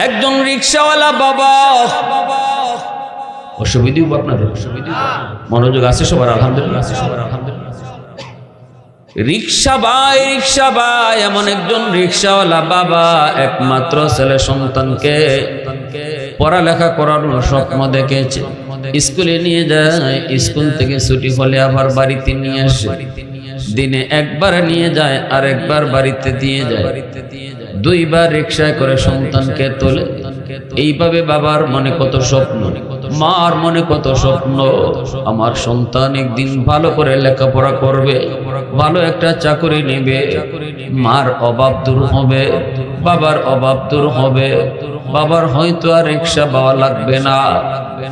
একজন রিকশাওয়ালা বাবা, অসুবিধা আপনাদের মনোযোগ আছে সবার? আলহামদুলিল্লাহ, আছে সবার আলহামদুলিল্লাহ। রিকশা ভাই এমন একজন রিকশাওয়ালা বাবা একমাত্র ছেলে সন্তানকে পড়ালেখা করানোর স্বপ্ন দেখেছে। স্কুলে নিয়ে যায়, স্কুল থেকে ছুটি হলে আবার বাড়িতে নিয়ে আসে। দিনে একবার নিয়ে যায় আর একবার বাড়িতে দিয়ে যায়। দুইবার রিকশায় করে সন্তানকে তোলে। এইভাবে বাবার মনে কত স্বপ্ন, মার মনে কত স্বপ্ন, আমার সন্তান একদিন ভালো করে লেখাপড়া করবে, ভালো একটা চাকরি নেবে, মার অভাব দূর হবে, বাবার অভাব দূর হবে, বাবার হয়তো আর রিকশা পাওয়া লাগবে না।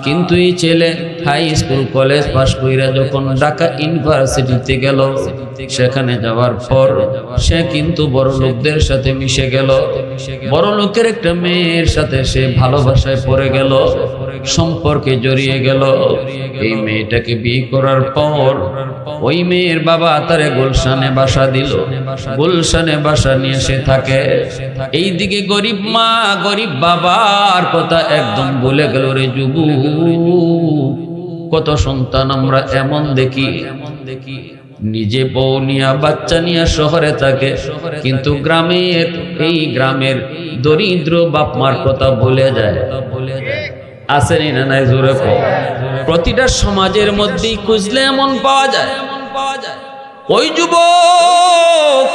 কিন্তু এই ছেলে হাই স্কুল কলেজ পাশ কইরা যখন ঢাকা ইউনিভার্সিটিতে গেল, সেখানে যাওয়ার পর সে কিন্তু বড় লোকদের সাথে মিশে গেল। বড় লোকের একটা মেয়ের সাথে সে ভালোবাসায় পড়ে গেল, সম্পর্কে জড়িয়ে গেল। এই মেয়েটাকে বিয়ে করার পর ওই মেয়ের বাবা তারে গুলশানে বাসা দিল। গুলশানে বাসা নিয়ে সে থাকে। এইদিকে গরিব মা গরিব বাবার কথা একদম ভুলে গেল রে যুবু। কত সন্তান আমরা এমন দেখি, নিজে বউ নিয়া বাচ্চা নিয়া শহরে থাকে, কিন্তু গ্রামের দরিদ্র বাপ মার কথা ভুলে যায়। আসেনি না নাই? জোরে কও। প্রতিটা সমাজের মধ্যেই খুঁজলে এমন পাওয়া যায়। ওই যুবক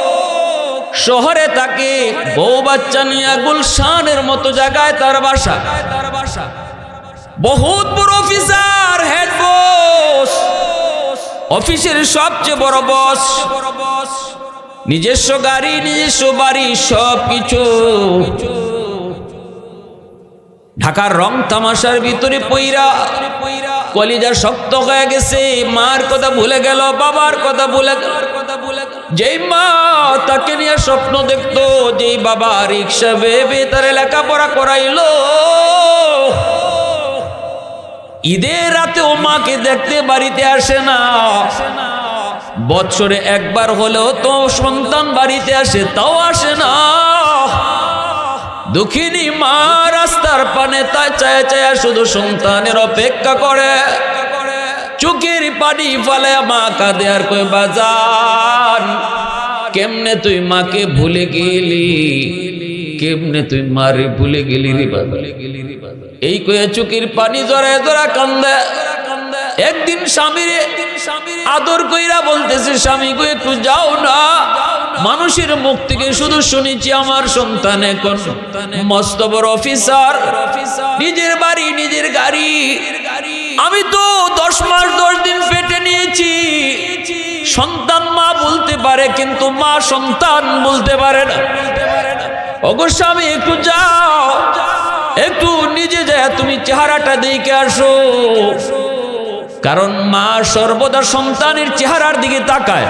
শহরে থাকে, বউ বাচ্চা নিয়া গুলশানের মতো জায়গায় তার বাসা। বহুত বড় অফিসার, হেড বস, অফিসের সবচেয়ে বড় বস, নিজস্ব গাড়ি, নিজস্ব বাড়ি, সব কিছু। ঢাকার রং তামাশার ভিতরে পইরা কলিজা শক্ত হয়ে গেছে। মার কথা ভুলে গেল, বাবার কথা ভুলে গেল। যেই মা তাকে নিয়ে স্বপ্ন দেখতো, যেই বাবা রিক্সা ভেবে তার লেখাপড়া করাইলো, ঈদের রাতে ও মাকে দেখতে বাড়িতে আসে না। বছরে একবার হলেও তো সন্তান বাড়িতে আসে, তাও আসে না। দুঃখিনী মা রাস্তার পানে তাই চায় চায় শুধু সন্তানের অপেক্ষা করে। চোখের পানি ফেলে মা কাঁদে আর কই বাজান, কেমনে তুই মাকে ভুলে গেলি, কেমনে তুই মারে ভুলে গেলি রে বাবা। এই কয়ে চোখের পানি জড়ায় জড়া কান্দে। একদিন স্বামীরে আদর কইরা বলতেছে, স্বামী গো একটু যাও না, মানুষের মুখ থেকে শুধু শুনেছি আমার সন্তান এখন মস্ত বড় অফিসার, নিজের বাড়ি নিজের গাড়ি। আমি তো 10 মাস 10 দিন পেটে নিয়েছি। সন্তান মা বলতে পারে, কিন্তু মা সন্তান বলতে পারে না। ওগো স্বামী একটু যাও, একটু নিজে যায় তুমি চেহারাটা দেখে আসো। কারণ মা সর্বদা সন্তানের চেহারার দিকে তাকায়।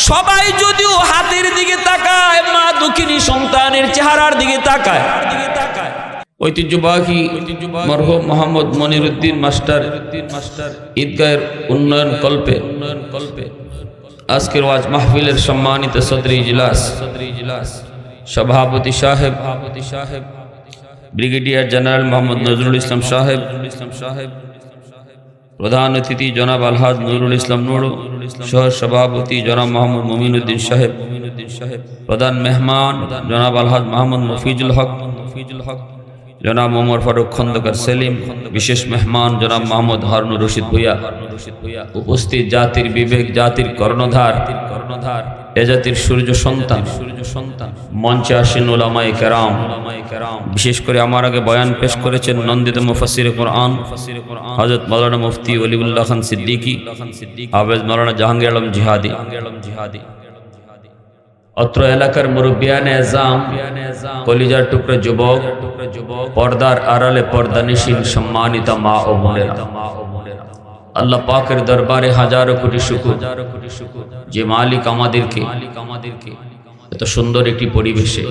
সবাই যদিও হাতের দিকে তাকায়, মা দুঃখিনী সন্তানের চেহারার দিকে তাকায়। ঐতিহ্যবাহী মরহুম মোহাম্মদ মনিরুদ্দিন মাস্টার ঈদগাহের উন্নয়ন কল্পে আজকের ওয়াজ মাহফিলের সম্মানিত সদরি ইজলাস সভাপতি সাহেব ব্রিগেডিয়ার জেনারেল মোহাম্মদ নজরুল ইসলাম সাহেব, প্রধান অতিথি জনাব আলহাজ নুরুল ইসলাম নুরু, সহ সভাপতি জনাব মোহাম্মদ মুমিনুদ্দিন সাহেব, প্রধান মেহমান জনাব আলহাজ মোহাম্মদ মফিজুল হক, জনাব ওমর ফারুক খন্দকার সেলিম, বিশেষ মেহমান জনাব মোহাম্মদ হারুন রশিদ ভুইয়া, উপস্থিত জাতির বিবেক, জাতির কর্ণধার, এ জাতির সূর্য সন্তান, মঞ্চে আসেন উলামায়ে কেরাম। বিশেষ করে আমার আগে বয়ান পেশ করেছেন নন্দিত মুফাসসিরে কোরআন হযরত মাওলানা মুফতি ওলিউল্লাহ খান সিদ্দিকী, হাফেজ মাওলানা জাহাঙ্গীর আলম জিহাদি। অত্র এলাকার মুরব্বিয়ানে আযম, কলিজার টুকরা যুবক, পর্দার আড়ালে পর্দানিশীন সম্মানিত মা ও বোনেরা, আল্লাহ পাকের দরবারে হাজারো কোটি শুকর যে মালিক আমাদেরকে এত সুন্দর একটি পরিবেশে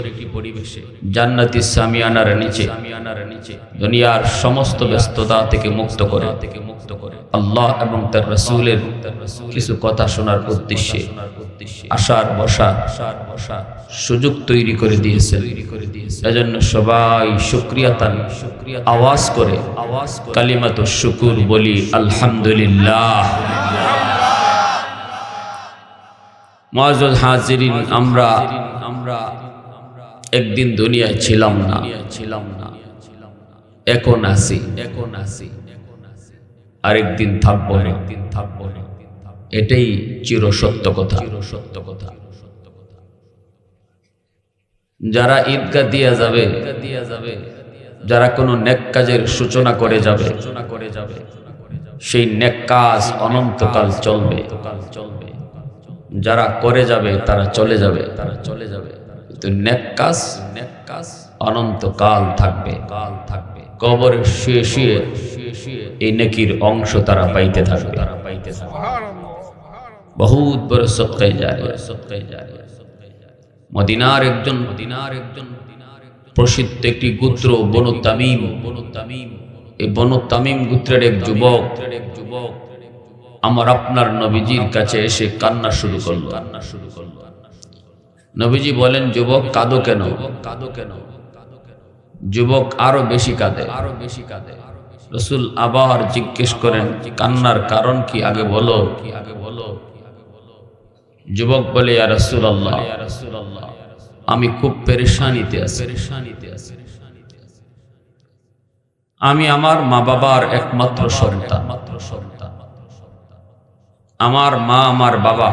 জান্নাতি সামিয়ানার নিচে দুনিয়ার সমস্ত ব্যস্ততা থেকে মুক্ত করে আল্লাহ এবং তার রাসূলের কিছু কথা শোনার উদ্দেশ্যে আসার বসার সুযোগ তৈরি করে দিয়েছে। এজন্য সবাই শুকরিয়া তান আওয়াজ করে কালিমাতু শুকুর বলি আলহামদুলিল্লাহ। মুআজ্জাজ হাজিরিন, আমরা একদিন দুনিয়ায় ছিলাম না, এখন আছি, আরেকদিন থাকবো না। এটাই চিরসত্য কথা। যারা ঈদগাহ দিয়া যাবে, যারা কোনো নেক কাজের সূচনা করে যাবে, সেই নেক কাজ অনন্তকাল চলবে। যারা করে যাবে তারা চলে যাবে, কিন্তু নেক কাজ অনন্তকাল থাকবে। কবরের শুয়ে শুয়ে এই নেকির অংশ তারা পাইতে থাকবে। বহুত বড় সদকায়ে জারিয়া। মদিনার একজন প্রসিদ্ধ একটি গোত্র বনু তামিম, এই বনু তামিম গোত্রের এক যুবক আমার আপনার নবীজির কাছে এসে কান্না শুরু করলো। নবীজি বলেন, যুবক কাঁদো কেন? যুবক আরো বেশি কাঁদে। রাসূল আবার জিজ্ঞেস করেন, কান্নার কারণ কি আগে বলো। যুবক বলে, ইয়া রাসূলুল্লাহ, আমি খুব পেরেশানিতে আছি। আমি আমার মা বাবার একমাত্র সন্তান। আমার মা আমার বাবা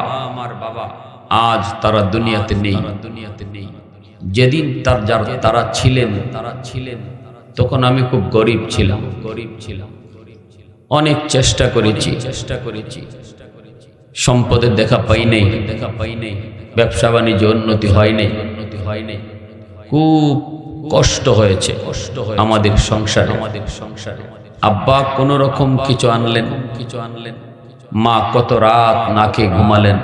আজ তারা দুনিয়াতে নেই। যেদিন তারা ছিলেন তখন আমি খুব গরিব ছিলাম। অনেক চেষ্টা করেছি, সম্পদের দেখা পাই নাই, ব্যবসা বাণিজ্য উন্নতি হয় নাই, খুব কষ্ট হয়েছে আমাদের সংসারে। আব্বা কোন রকম কিছু আনলেন, মা কত রাত না খেয়ে ঘুমালেন।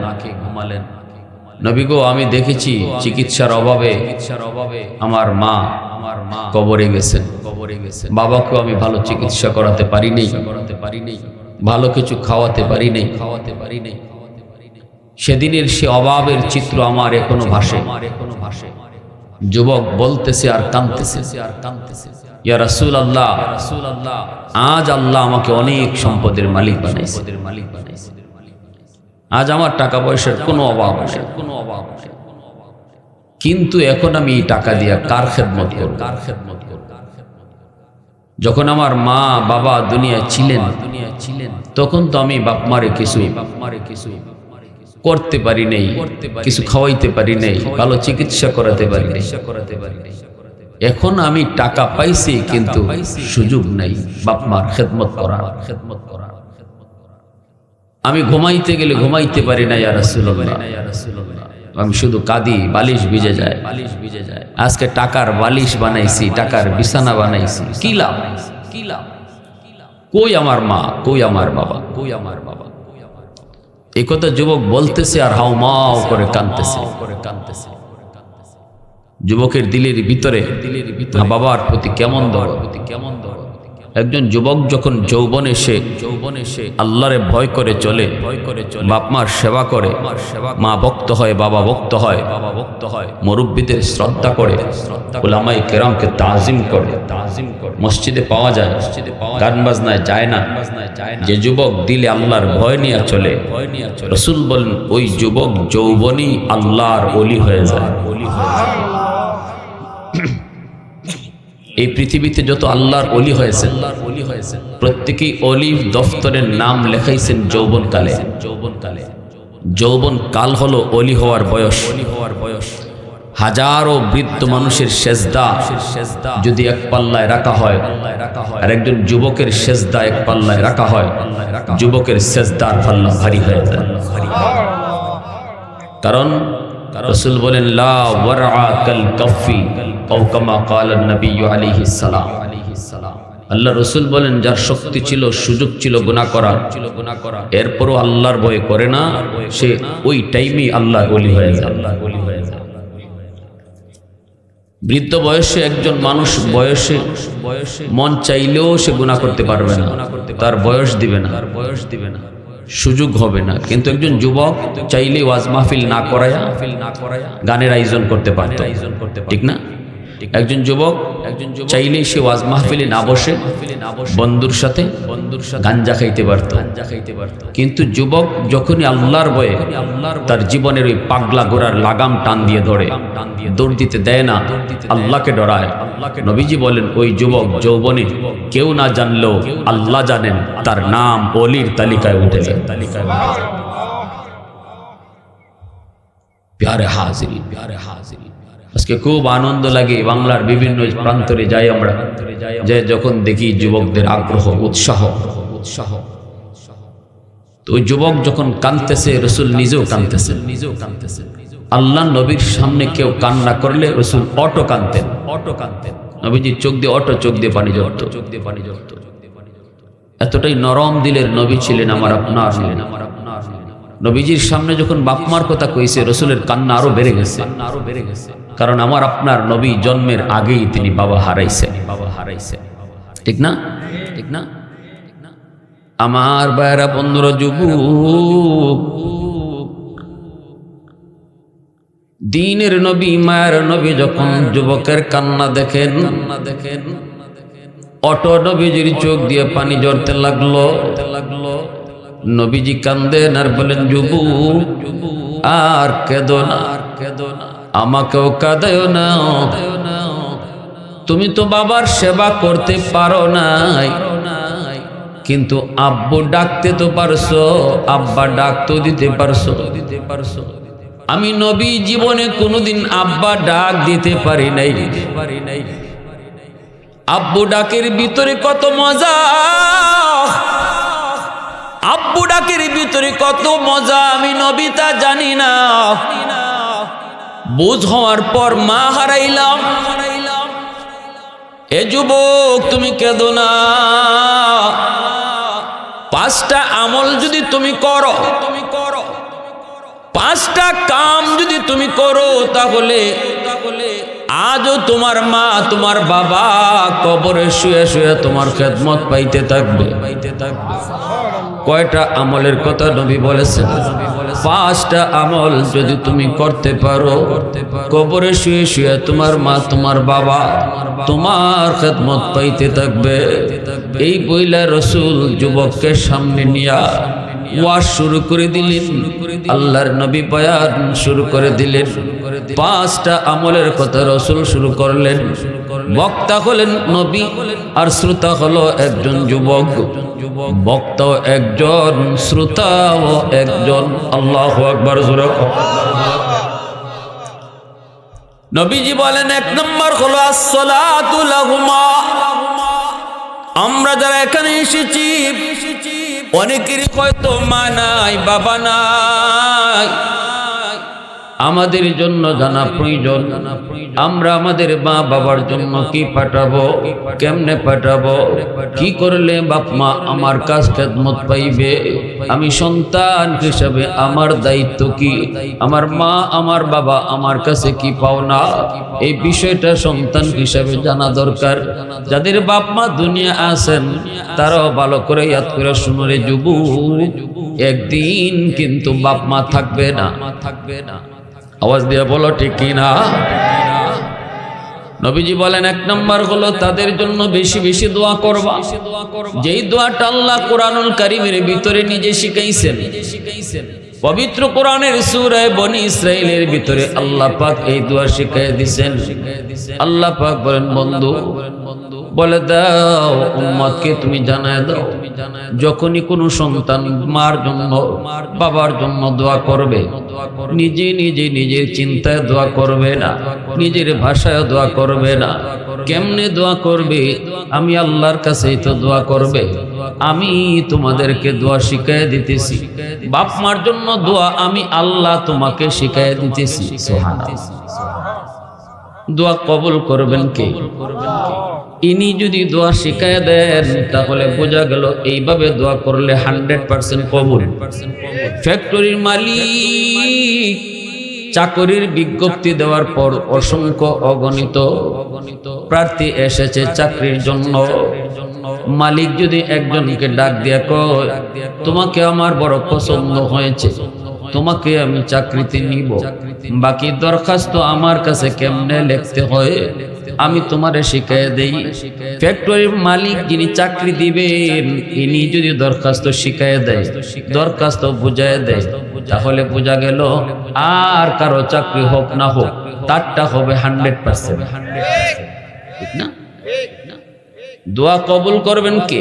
নবী গো, আমি দেখেছি চিকিৎসার অভাবে আমার মা কবরে গেছেন। বাবাকেও আমি ভালো চিকিৎসা করাতে পারি নাই, ভালো কিছু খাওয়াতে পারি নাই। সেদিনের সে অভাবের চিত্র আমার এখনো ভাসে। যুবক বলতেছে আর কাঁদতেছে, ইয়া রাসূলুল্লাহ, আজ আল্লাহ আমাকে অনেক সম্পদের মালিক বানাইছে। আজ আমার টাকা পয়সার কোনো অভাব নেই, কিন্তু এখন আমি টাকা দিয়া কার খেদমত করব? যখন আমার মা বাবা দুনিয়ায় ছিলেন তখন তো আমি বাপ মারে কিছু করতে পারি নাই, কিছু খাওয়াইতে পারি নাই, ভালো চিকিৎসা করাতে পারি নাই। এখন আমি টাকা পাইছি কিন্তু সুযোগ নাই বাপ মার খেদমত করার। আমি ঘুমাইতে গেলে ঘুমাইতে পারি না, ইয়া রাসূলুল্লাহ। আমি শুধু কাঁদি, বালিশ ভিজে যায়। আজকে টাকার বালিশ বানাইছি, টাকার বিছানা বানাইছি, কি লাভ? কই আমার মা, কই আমার বাবা? এই কথা যুবক বলতেছে আর হাউমাউ করে কাঁদতেছে। যুবকের দিলের ভিতরে বাবার প্রতি কেমন দরদ। একজন যুবক যখন যৌবনে সে আল্লাহরে ভয় করে চলে, বাপ মার সেবা করে, মা ভক্ত হয়, বাবা ভক্ত হয়, মুরব্বিদের শ্রদ্ধা করে, উলামায়ে কেরামকে তাজিম করে, মসজিদে পাওয়া যায়, গান বাজনায় যায় না। যে যুবক দিলে আল্লাহর ভয় নিয়ে চলে, রাসূল বলেন ওই যুবক যৌবনই আল্লাহর ওলি হয়ে যায়। এই পৃথিবীতে যত আল্লাহর ওলি হয়েছে প্রত্যেকেই অলির দফতরের নাম লেখাইছেন যৌবনকালে। যৌবন কাল হলো অলি হওয়ার বয়স। হাজারো বৃদ্ধ মানুষের সেজদা যদি এক পাল্লায় রাখা হয়, আর একজন যুবকের সেজদা এক পাল্লায় রাখা হয়, যুবকের সেজদার পাল্লা ভারী হয়ে যায়। কারণ রাসূল বলেন, লা ওয়ারআ কাল কাফি আও কামা ক্বালা নবী আলাইহিস সালাম। আল্লাহ রাসূল বলেন, যার শক্তি ছিল, সুযোগ ছিল গুনাহ করার, এরপরও আল্লাহর ভয় করে না, সে ওই টাইমেই আল্লাহর ওলি হয়ে যায়। বৃদ্ধ বয়সে একজন মানুষ বয়সে মন চাইলেও সে গুনাহ করতে পারবে না, তার বয়স দিবে না, সুযোগ হবে না। কিন্তু একজন যুবক চাইলে ওয়াজ মাহফিল না করায়া গানের আয়োজন করতে পারত, ঠিক না? একজন যুবক চাইলে সে ওয়াজ মাহফিলে না বসে বন্ধুর সাথে গাঞ্জা খাইতে পারত। কিন্তু যুবক যখনই আল্লাহর ভয়ে তার জীবনের ওই পাগলা ঘোড়ার লাগাম টান দিয়ে ধরে, দৌড় দিতে দেয় না, আল্লাহকে ডরায়, নবীজি বলেন ওই যুবক যৌবনে কেউ না জানলেও আল্লাহ জানেন, তার নাম ওলির তালিকায় উঠে যায়। প্যারে হাজির, আজকে খুব আনন্দ লাগে, বাংলার বিভিন্ন প্রান্তরে যাই আমরা, যে যখন দেখি যুবকদের আগ্রহ উৎসাহ, তো ওই যুবক যখন কাঁদতেছে, রসুল নিজেও কাঁদতেছেন। আল্লাহ নবীর সামনে কেউ কান্না করলে রসুল অটো কাঁদতেন। নবীজি চোখ দিয়ে পানি ঝরতো। এতটাই নরম দিলের নবী ছিলেন আমার আপনার। নবীজির সামনে যখন বাপমার কথা কইছে, রসুলের কান্না আরো বেড়ে গেছে। কারণ আমার আপনার নবী জন্মের আগেই তিনি বাবা হারাইছে, ঠিক না? আমার ভাইরা বন্ধুরা, যুবক দ্বীনের নবী মায়ের নবী যখন যুবকের কান্না দেখেন, অটো নবীজির চোখ দিয়ে পানি ঝরতে লাগলো। নবীজি কান্দেন আর বলেন, যুবক আর কেঁদো না, আমাকেও কাঁদায়ও না। তুমি তো বাবার সেবা করতে পারো নাই, কিন্তু আব্বু ডাকতে তো পারছো, আব্বা ডাক তো দিতে পারছো। আমি নবী জীবনে কোনোদিন আব্বা ডাক দিতে পারি নাই। আব্বু ডাকের ভিতরে কত মজা, আব্বু ডাকের ভিতরে কত মজা আমি নবী তা জানি না। বুঝ হওয়ার পর মা হারাইলাম। এ যুবক তুমি কেঁদো না। 5টা আমল যদি তুমি করো, 5টা কাম যদি তুমি করো, তাহলে আজও তোমার মা তোমার বাবা কবরে শুয়ে শুয়ে তোমার খেদমত পাইতে থাকবে। কয়টা আমলের কথা নবী বলেছেন? 5টা আমল যদি তুমি করতে পারো, কবরে শুয়ে শুয়ে তোমার মা তোমার বাবা তোমার খেদমত পাইতে থাকবে। এই বইলা রসুল যুবককে সামনে নিয়া ওয়াজ শুরু করে দিলেন। আল্লাহর নবী বয়ান শুরু করে দিলেন। 5টা আমলের কথা রসুল শুরু করলেন। বক্তা হলেন নবী আর শ্রোতা হলো একজন যুবক। বক্তাও একজন, শ্রোতাও একজন। আল্লাহু আকবার। নবীজি বলেন 1 নম্বর হলো আসসালাতু লাহুমা। আমরা যারা এখানে এসেছি অনেকেরই হয়তো মা নাই, বাবা নাই। আমাদের জন্য জানা প্রয়োজন, আমরা আমাদের মা বাবার জন্য কি পাঠাবো, কেমনে পাঠাবো, কি করলে বাপ মা আমার কাছ খেদমত পাইবে, আমি সন্তান হিসাবে আমার দায়িত্ব কি, আমার মা আমার বাবা আমার কাছে কি পাওনা, এই বিষয়টা সন্তান হিসাবে জানা দরকার। যাদের বাপ মা দুনিয়া আছেন তারাও ভালো করে ইয়াদ করে শুনো রে যুবক, একদিন কিন্তু বাপ মা থাকবে না। আওয়াজ দিয়ে বলো ঠিক কিনা? নবীজি বলেন 1 নম্বর হলো তাদের জন্য বেশি বেশি দোয়া করবা। যেই দোয়াটা আল্লাহ কোরআনুল কারীমের ভিতরে নিজে শিখাইছেন। পবিত্র কোরআনের সূরা বনি ইসরাইলের ভিতরে আল্লাহ পাক এই দোয়া শিখাই দিয়েছেন। আল্লাহ পাক বলেন, বন্ধু বলে দাও উম্মতকে তুমি জানায় দাও, যখনই কোনো সন্তান মার জন্য বাবার জন্য দোয়া করবে, নিজে নিজে নিজের চিন্তায় দোয়া করবে না, নিজের ভাষায় দোয়া করবে না। কেমনে দোয়া করবে? আমি আল্লাহর কাছেই তো দোয়া করবে। আমি তোমাদেরকে দোয়া শিখাই দিতেছি। বাপ মার জন্য দোয়া আমি আল্লাহ তোমাকে শিখাই দিতেছি। সুবহানাল্লাহ। দোয়া কবুল করবেন কে? ইনি যদি দোয়া শিখায় দেন তাহলে বোঝা গেল এইভাবে দোয়া করলে 100% কবুল। ফ্যাক্টরির মালিক চাকরির বিজ্ঞপ্তি দেওয়ার পর অসংখ্য অগণিত প্রার্থী এসেছে চাকরির জন্য। মালিক যদি একজনকে ডাক দিয়া কয়, তোমাকে আমার বড় পছন্দ হয়েছে, তোমাকে আমি চাকরিতে নিব, বাকি দরখাস্ত আমার কাছে কেমনে লিখতে হয় আমি তোমারে শিখিয়ে দেই। ফ্যাক্টরির মালিক যিনি চাকরি দিবেন ইনি যদি দরখাস্ত শিখিয়ে দেয়, দরখাস্ত বুঝায় দেয়, তাহলে বোঝা গেল আর কারো চাকরি হোক না হোক তারটা হবে 100%। ঠিক না? দোয়া কবুল করবেন কে?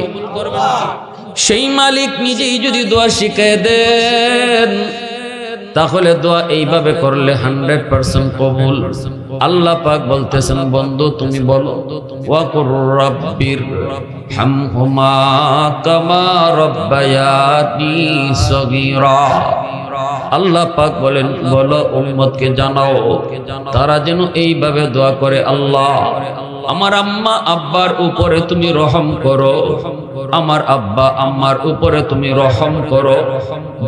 সেই মালিক নিজেই যদি দোয়া শিখিয়ে দেন তাহলে দোয়া এইভাবে করলে 100% কবুল। আল্লাহ পাক বলতেছেন, বন্ধু তুমি বলো, ওয়াকুর রাব্বির হামহুমা কামা রাব্বায়ানি সগীরা। আল্লাহ পাক বলেন, বলো উম্মতকে জানাও তারা যেন এইভাবে দোয়া করে, আল্লাহ আমার আম্মা আব্বার উপরে তুমি রহম করো, আমার আব্বা আম্মার উপরে তুমি রহম করো,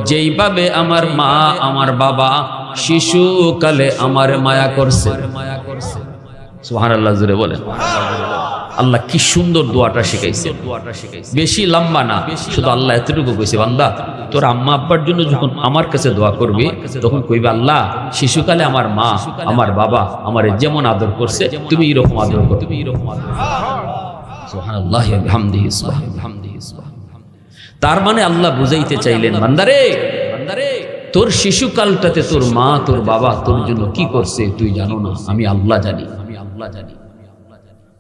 যেইভাবে আমার মা আমার বাবা শিশুকালে আমার মায়া করছে। সুবহানাল্লাহ জোরে বলেন। আল্লাহ কি সুন্দর দোয়াটা শিখাইছে, বেশি লম্বা না, শুধু আল্লাহ এতটুকু কইছে, বান্দা তোর আম্মা আব্বার জন্য যখন আমার কাছে দোয়া করবি তখন কইবে, আল্লাহ শিশুকালে আমার মা আমার বাবা আমারে যেমন আদর করছে তুমি এরকম আদর করো। সুবহানাল্লাহি ওয়া বিহামদিহি সুবহানাল্লাহি। তার মানে আল্লাহ বুঝাইতে চাইলেন, বান্দারে তোর শিশুকালটাতে তোর মা তোর বাবা তোর জন্য কি করছে তুই জানো না, আমি আল্লাহ জানি।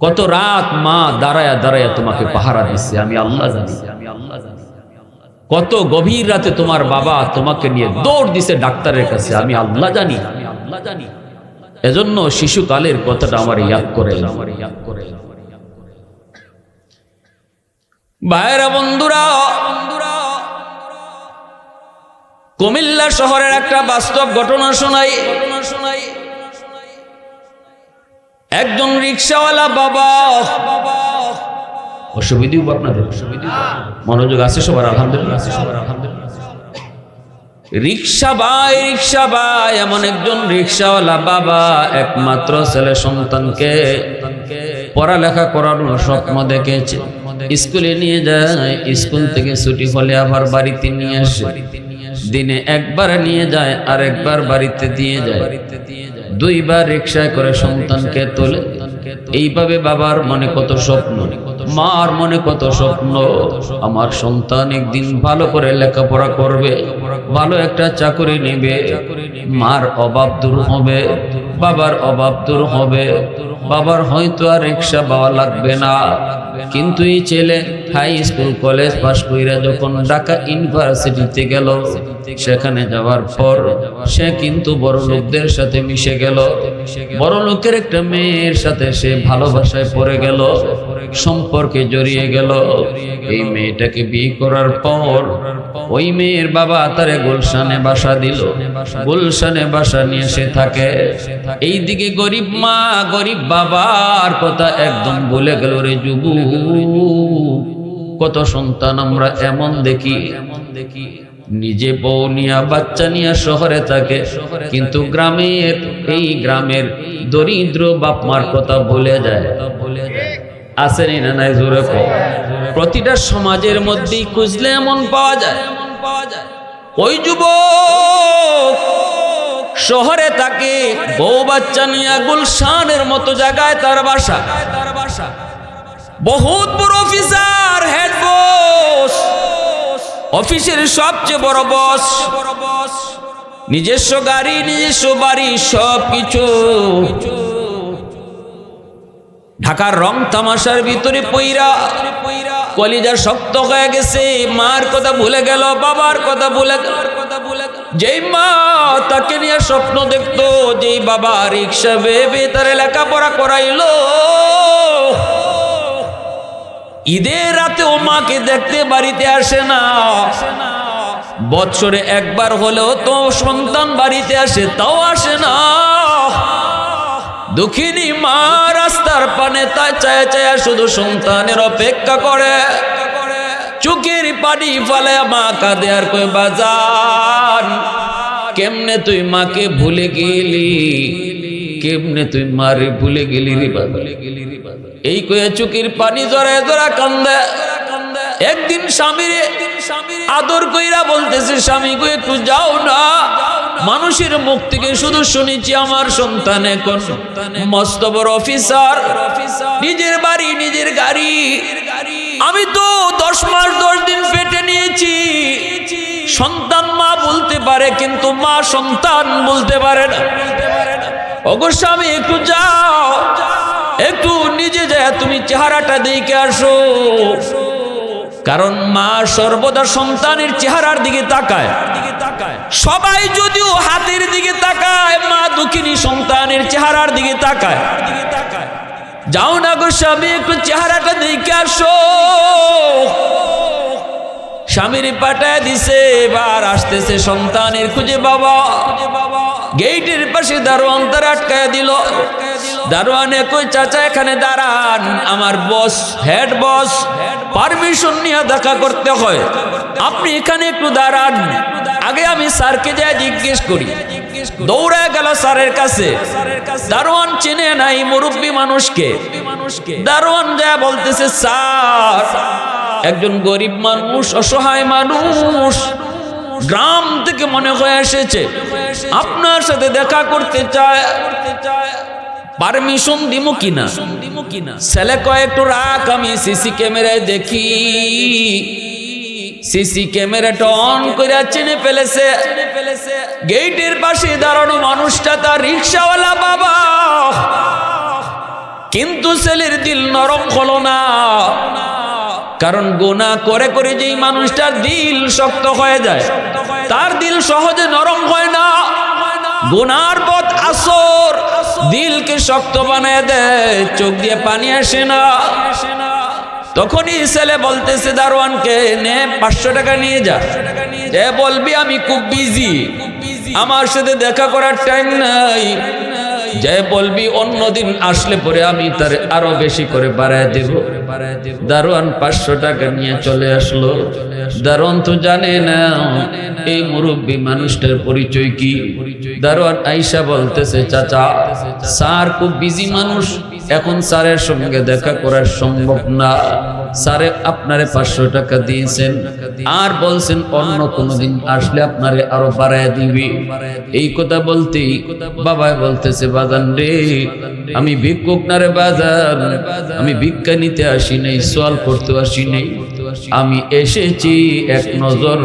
কত রাত মা দাঁড়ায়া দাঁড়ায়া তোমাকে পাহারা দিচ্ছে, আমি আল্লাহ জানি। কত গভীর রাতে তোমার বাবা তোমাকে নিয়ে দৌড় দিছে ডাক্তারের কাছে, আমি আল্লাহ জানি। এজন্য শিশুকালের কথাটা আমার ইয়াদ করে। ভাইরা বন্ধুরা, কুমিল্লা শহরের একটা বাস্তব ঘটনা শোনাই। একজন রিকশাওয়ালা বাবা, অসুবিধা আপনাদের মনোযোগ আছে সবার? আলহামদুলিল্লাহ। রিকশা ভাই এমন একজন রিকশাওয়ালা বাবা একমাত্র ছেলে সন্তানকে পড়ালেখা করানোর স্বপ্ন দেখেছে। স্কুলে নিয়ে যায়, স্কুল থেকে ছুটি হলে আবার বাড়িতে নিয়ে আসে, দিনে একবার নিয়ে যায় আর একবার বাড়িতে দিয়ে যায়, দুইবার রিকশায় করে সন্তানকে তোলে। এইভাবে বাবার মনে কত স্বপ্ন, মার মনে কত স্বপ্ন, আমার সন্তান একদিন ভালো করে লেখাপড়া করবে, ভালো একটা চাকরি নেবে, মার অভাব দূর হবে, বাবার অভাব দূর হবে, বাবার হয়তো আর রিকশা পাওয়া লাগবে না। কিন্তু এই ছেলে হাই স্কুল কলেজ পাশ কইরা যখন ঢাকা ইউনিভার্সিটিতে গেল, সেখানে যাওয়ার পর সে কিন্তু বড় লোকদের সাথে মিশে গেল, বড় লোকের একটা মেয়ের সাথে সে ভালোবাসায় পড়ে গেল, সম্পর্কে জড়িয়ে গেল। এই মেয়েটাকে বিয়ে করার পর ওই মেয়ের বাবা তারে গুলশানে বাসা দিল, গুলশানে বাসা নিয়ে সে থাকে। এইদিকে গরিব মা গরিব বাবার কথা একদম ভুলে গেল রে যুবক। কত সন্তান আমরা এমন দেখি, নিজে বউ নিয়া বাচ্চা নিয়া শহরে থাকে, কিন্তু এই গ্রামের দরিদ্র বাপ মার কথা ভুলে যায়। আসেনি না নাই? জোরে প্রতিটা সমাজের মধ্যেই খুঁজলে এমন পাওয়া যায়। ওই যুবক শহরে থাকে, বউ বাচ্চা নিয়া গুলশানের মতো জায়গায় তার বাসা, বহুত বড় অফিসার, হেড বস, অফিসের সবচেয়ে বড় বস, নিজস্ব গাড়ি নিজস্ব বাড়ি সব কিছু। ঢাকার রং তামাশার ভিতরে পইরা কলিজা শক্ত হয়ে গেছে, মার কথা ভুলে গেল, বাবার কথা ভুলে গেল। যেই মা তাকে নিয়ে স্বপ্ন দেখতো, যেই বাবা রিক্সা ভেবে তার লেখাপড়া করাইলো, ঈদের রাতে ও মাকে দেখতে বাড়িতে আসে না। বছরে একবার হলেও তো সন্তান বাড়িতে আসে, তাও আসে না। দুঃখিনী মা রাস্তার পানে তা চায়া চায়া শুধু সন্তানের অপেক্ষা করে, চোখের পানি ফেলে মা কাঁদে আর কই বাজান কেমনে তুই মাকে ভুলে গেলি, কেমনে তুই মারে ভুলে গেলি রে বাবা। এই কয়ে চোখের পানি জড়ায় জড়া কান্দে। একদিন স্বামীরে আদর কইরা বলতেছে, স্বামী গো একটু যাও না, মানুষের মুখ থেকে শুধু শুনেছি আমার সন্তান এখন মস্ত বড় অফিসার, নিজের বাড়ি নিজের গাড়ি। আমি তো 10 মাস 10 দিন পেটে নিয়েছি। সন্তান মা বলতে পারে কিন্তু মা সন্তান বলতে পারে না। ওগো স্বামী একটু যাও, একটু নিজে যায় তুমি চেহারাটা দেখে আসো। কারণ মা সর্বদা সন্তানের চেহারার দিকে তাকায়। সবাই যদিও হাতের দিকে তাকায়, মা দুঃখিনী সন্তানের চেহারার দিকে তাকায়। যাও না গো স্বামী, একটু চেহারাটা দেখে আসো। স্বামীর পাঠায় দিছে, এবার আসতেছে সন্তানের খুঁজে বাবা। গেটের পাশে দারোয়ান তার আটকায় দিল। দারোয়ানে কই, চাচা এখানে দাঁড়ান, আমার বস, হেড বস পারমিশন নিয়ে দেখা করতে হয়, আপনি এখানে একটু দাঁড়ান, আগে আমি স্যারকে যাই জিজ্ঞেস করি। দৌড়ায় গেল স্যারের কাছে। দারোয়ান চেনে নাই মুরব্বী মানুষকে। দারোয়ান যা বলতেছে, স্যার একজন গরিব মানুষ, অসহায় মানুষ, গ্রাম থেকে মনে হয়ে এসেছে, আপনার সাথে দেখা করতে চায়, পারমিশন দিমু কিনা? ছেলে কয় একটু রাখ, আমি সিসি ক্যামেরায় দেখি। সিসি ক্যামেরাটা অন করে চিনে ফেলেছে। গেটের পাশে দাঁড়ানো মানুষটা তার রিক্সাওয়ালা বাবা, কিন্তু ছেলের দিল নরম হলো না। কারণ গুনাহ করে করে যেই মানুষটার দিল শক্ত হয়ে যায়, তার দিল সহজে নরম হয় না। গুনার পথ আসর দিলকে শক্ত বানিয়ে দেয়, চোখ দিয়ে পানি আসে না। তখনই ছেলে বলতেছে দারোয়ানকে, নে 500 টাকা নিয়ে যা, এ বলবি আমি খুব বিজি, আমার সাথে দেখা করার টাইম নাই। যে বলবি অন্যদিন আসলে পরে আমি তার আরো বেশি করে বাড়ায় দেব। দারোয়ান 500 টাকা নিয়ে চলে আসলো। দারোয়ান তো জানে না এই মুরব্বী মানুষটার পরিচয় কি। দারোয়ান আইসা বলতেছে, চাচা স্যার খুব বিজি মানুষ, এখন স্যারের সঙ্গে দেখা করা সম্ভব না। স্যারে আপনারে 500 টাকা দিয়েছেন, আর বলছেন অন্য কোনোদিন আসলে আপনারে আরো বাড়ায় দিবি। এই কথা বলতেই বাবা বলতেছে, বাজান রে আমি ভিক্ষুক না রে বাজান, আমি ভিক্ষা নিতে আসি নাই, সওয়াল করতে আসি নাই, আমি এসেছি এক নজর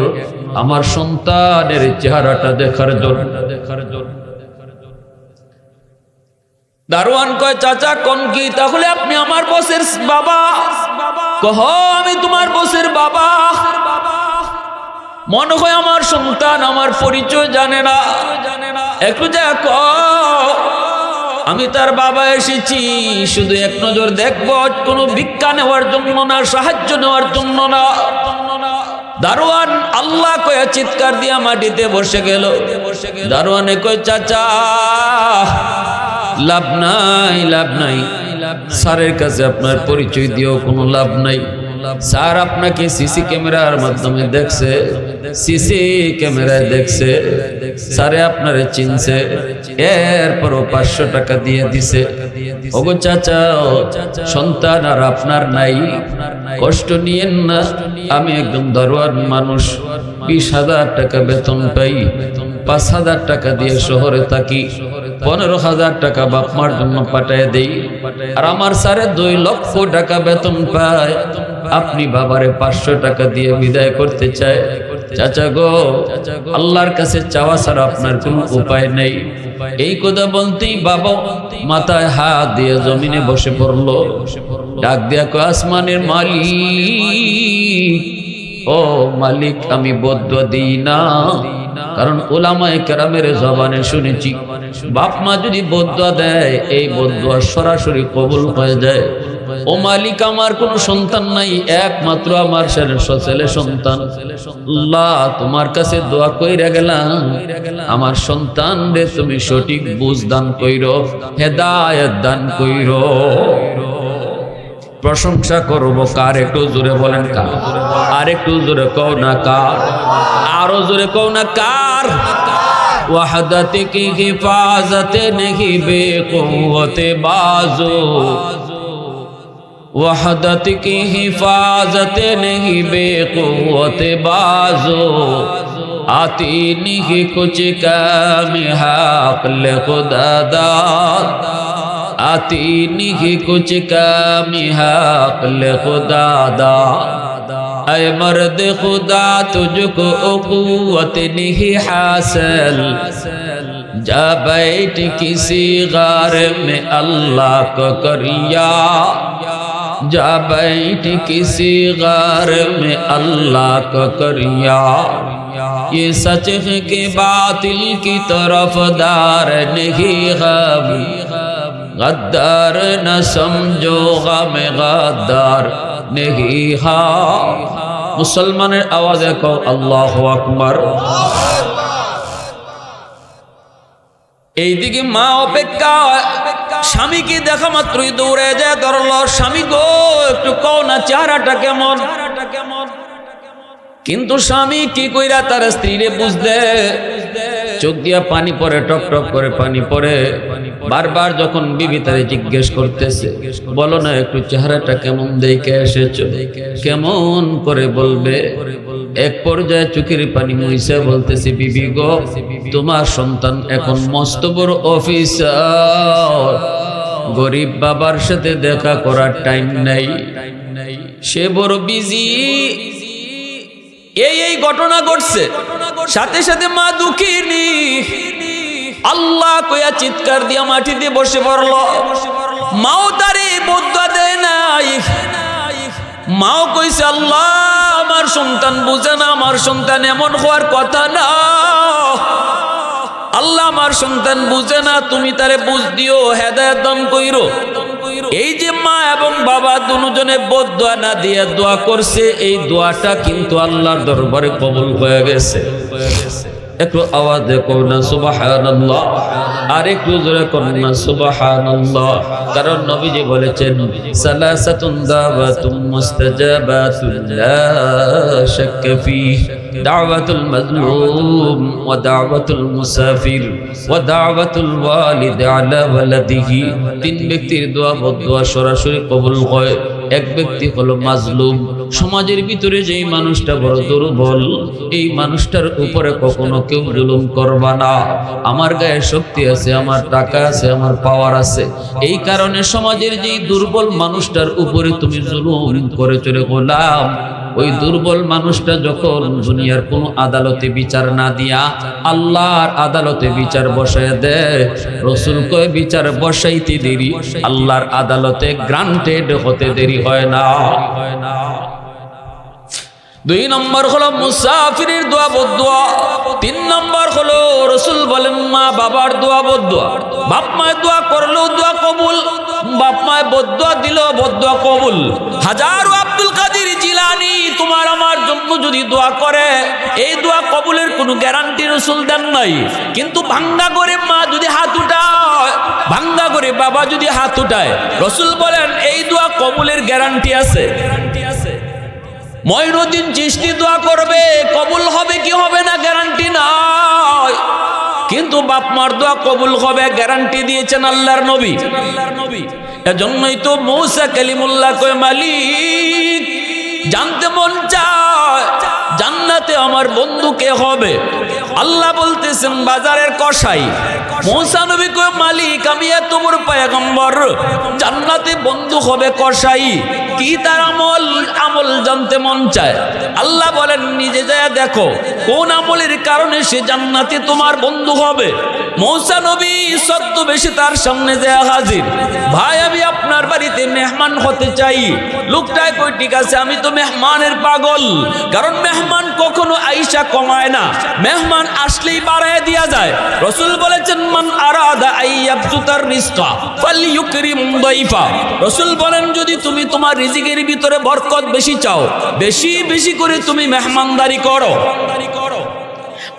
আমার সন্তানের চেহারাটা দেখার জন্য। দারোয়ান কয়, চাচা কোন কি, তাহলে আপনি আমার বসের বাবা? কহ আমি তোমার বসের বাবা। মনে হয় আমার সন্তান আমার পরিচয় জানে না, একটু যা আমি তার বাবা এসেছি শুধু এক নজর দেখবো, কোনো ভিক্ষা নেওয়ার জন্য না, সাহায্য নেওয়ার জন্য না। দারোয়ান আল্লাহ কয়ে চিৎকার দিয়া মাটিতে বসে গেল। দারোয়ানে কয়, চাচা লাভ নাই, লাভ নাই, স্যারের কাছে আপনার পরিচয় দিয়েও কোনো লাভ নাই। স্যার আপনাকে সিসি ক্যামেরার মাধ্যমে দেখছে, সিসি ক্যামেরায় দেখছে, স্যারে আপনারে চিনছে, এরপরও 500 টাকা দিয়ে দিছে। ওগো চাচা, সন্তান আর আপনার নাই, কষ্ট নিয়েন না, আমি একদম দারোয়ান মানুষ, 20,000 টাকা বেতন পাই, 5,000 টাকা দিয়ে শহরে থাকি, 15,000 টাকা বাপ মার জন্য পাঠায় দেই, আর আমার স্যারে 2 লক্ষ টাকা বেতন পায়। আপনি বাবারে 500 টাকা দিয়ে বিদায় করতে চায়। চাচা গো, আল্লাহর কাছে চাওয়া ছাড়া আপনার কোনো উপায় নেই। এই কথা বলতেই বাবা মাথায় হাত দিয়ে জমিনে বসে পড়লো। ডাক দিয়া কয়, আসমানের মালিক, ও মালিক, আমি বদদুয়া দিই না, কারণ উলামায়ে কেরামের জবানে শুনেছি বাপ মা যদি বদদুয়া দেয় এই বদদুয়া সরাসরি কবুল হয়ে যায়। ও মালিক, আমার কোনো সন্তান নাই, একমাত্র আমার ছেলে সন্তান। আল্লাহ তোমার কাছে দোয়া কইরা গেলাম, আমার সন্তান রে তুমি সঠিক বুঝ দান কইরো, হেদায়েত দান কইরো। প্রশংসা করব কার, একটু জোরে বলেন কার, আর একটু জোরে কও না কার, আরো জোরে কও না কার। वहदत की हिफाजत नहीं बेक़ुव्वत बाजू, वहदत की हिफाजत नहीं बेक़ुव्वत बाजू, आती नहीं कुछ काम हक़ल खुदा दाद, आती नहीं कुछ काम हक़ल खुदा दाद। ऐ मर्द खुदा तुझको क़ुव्वत नहीं हासिल, जा बैठ किसी गार में अल्लाह को करिया, जा बैठ किसी गार में अल्लाह को करिया। ये सच है कि बातिल की तरफ दार नहीं गम, गद्दार न समझो गम गद्दार नहीं। हा मुसलमाনের आवाज़े को अल्लाहु আকবার। এইদিকে মা অপেক্ষা, স্বামীকে দেখা মাত্রই দৌড়ে যায় ধরল, স্বামী গো একটু কও না চেহারাটা কেমন। কিন্তু স্বামী কি কইরা তার স্ত্রীরে বুঝতে, চোখ দিয়া পানি পড়ে, টক টক করে পানি পড়ে। বারবার যখন বিবি তারে জিজ্ঞেস করতেছে, বলো না একটু চেহারাটা কেমন দেখে এসেছো, কেমন করে বলবে। এক পর্যায়ে চোখের পানি মুইছে বলতেছে, বিবি গো তোমার সন্তান এখন মস্ত বড় অফিসার, গরিব বাবার সাথে দেখা করার টাইম নাই, সে বড় বিজি। এই ঘটনা ঘটছে, সাথে সাথে মা দুঃখিনী আল্লাহ কইয়া চিৎকার দিয়া মাটিতে বসে পড়ল। মাও তারে বদুয়া দেয় নাই, মাও কইছে আল্লাহ আমার সন্তান বুঝে না, আমার সন্তান এমন হওয়ার কথা না, আল্লাহ আমার সন্তান বুঝে না, তুমি তারে বুঝ দিও, হেদায়েত দান কইরো। এই যে মা এবং বাবা দুজনে বদদুয়া না দিয়ে দোয়া করছে, এই দোয়াটা কিন্তু আল্লাহর দরবারে কবুল হয়ে গেছে। একটু আওয়াজে কও না সুবহানাল্লাহ, আর একটু জোরে কও না সুবহানাল্লাহ। কারণ নবীজি বলেছেন সালাসাতুন দাওয়াতুম মুস্তাজাবাতুন লা শাক্কা ফিহ, দাওয়াতুল মাজলুম ওয়া দাওয়াতুল মুসাফির ওয়া দাওয়াতুল ওয়ালিদ আলা ওয়ালাদিহি। তিন ব্যক্তির দোয়া বদদুয়া সরাসরি কবুল হয়। এক ব্যক্তি হলো মাজলুম, সমাজের ভিতরে যেই মানুষটা বড় দুর্বল, এই মানুষটার উপরে কখনো কেউ জুলুম করবা না। আমার গায়ে শক্তি আছে, আমার টাকা আছে, আমার পাওয়ার আছে, এই কারণে সমাজের যেই দুর্বল মানুষটার উপরে তুমি জুলুম করে চলে গোলাম, ওই দুর্বল মানুষটা যখন দুনিয়ার কোনো আদালতে বিচার না দিয়া আল্লাহর আদালতে বিচার বসায় দেয়, রাসূল কয় বিচার বসাইতে দেরি, আল্লাহর আদালতে গ্রান্টেড হতে দেরি হয় না। দুই নম্বর হলো মুসাফিরের দোয়া বদদুয়া। তিন নম্বর হলো রাসূল বলেন মা বাবার দোয়া বদদুয়া। বাপ মায়ের দোয়া করলো দোয়া কবুল, বাপ মায়ের বদদুয়া দিল বদদুয়া কবুল। হাজারো আব্দুল কাদের জিলানী তোমার আমার জন্য যদি দোয়া করে, এই দোয়া কবুলের কোনো গ্যারান্টি রাসূল দেন নাই। কিন্তু ভাঙ্গা করে মা যদি হাত উঠায়, ভাঙ্গা করে বাবা যদি হাত উঠায়, রাসূল বলেন এই দোয়া কবুলের গ্যারান্টি আছে। মঈনুদ্দিন চিশতি দোয়া করবে, কবুল হবে কি হবে না গ্যারান্টি নাই, কিন্তু বাপ মার দোয়া কবুল হবে গ্যারান্টি দিয়েছেন আল্লাহর নবী। এজন্যই তো মূসা কালিমুল্লাহ কয় মালিক জানতে মন চায় জান্নাতে আমার বন্ধু কে হবে। আল্লাহ বলতেছেন বাজারের কসাই। মূসা নবী কয় মালিক আমি এত বড় পয়গম্বর, জান্নাতে বন্ধু হবে কসাই, কি তার আমল জানতে মন চায়। আল্লাহ বলেন নিজে যায় দেখো কোন আমলের কারণে সে জান্নাতে তোমার বন্ধু হবে। মূসা নবী ছদ্মবেশে তার সামনে যায় হাজির, ভাই আমি আপনার বাড়িতে মেহমান হতে চাই। লোকটাই কই ঠিক আছে আমি তো মেহমানের পাগল, কারণ মেহমান কখনো আইসা কমায় না, মেহমান আসলেই বাড়ায় দিয়া যায়। রাসূল বলেছেন মান আরাদা আইয়াবতুতার রিজকা ফালইউকরিম দাইফা। রাসূল বলেন যদি তুমি তোমার রিজিকের ভিতরে বরকত বেশি চাও, বেশি বেশি করে তুমি মেহমানদারি করো।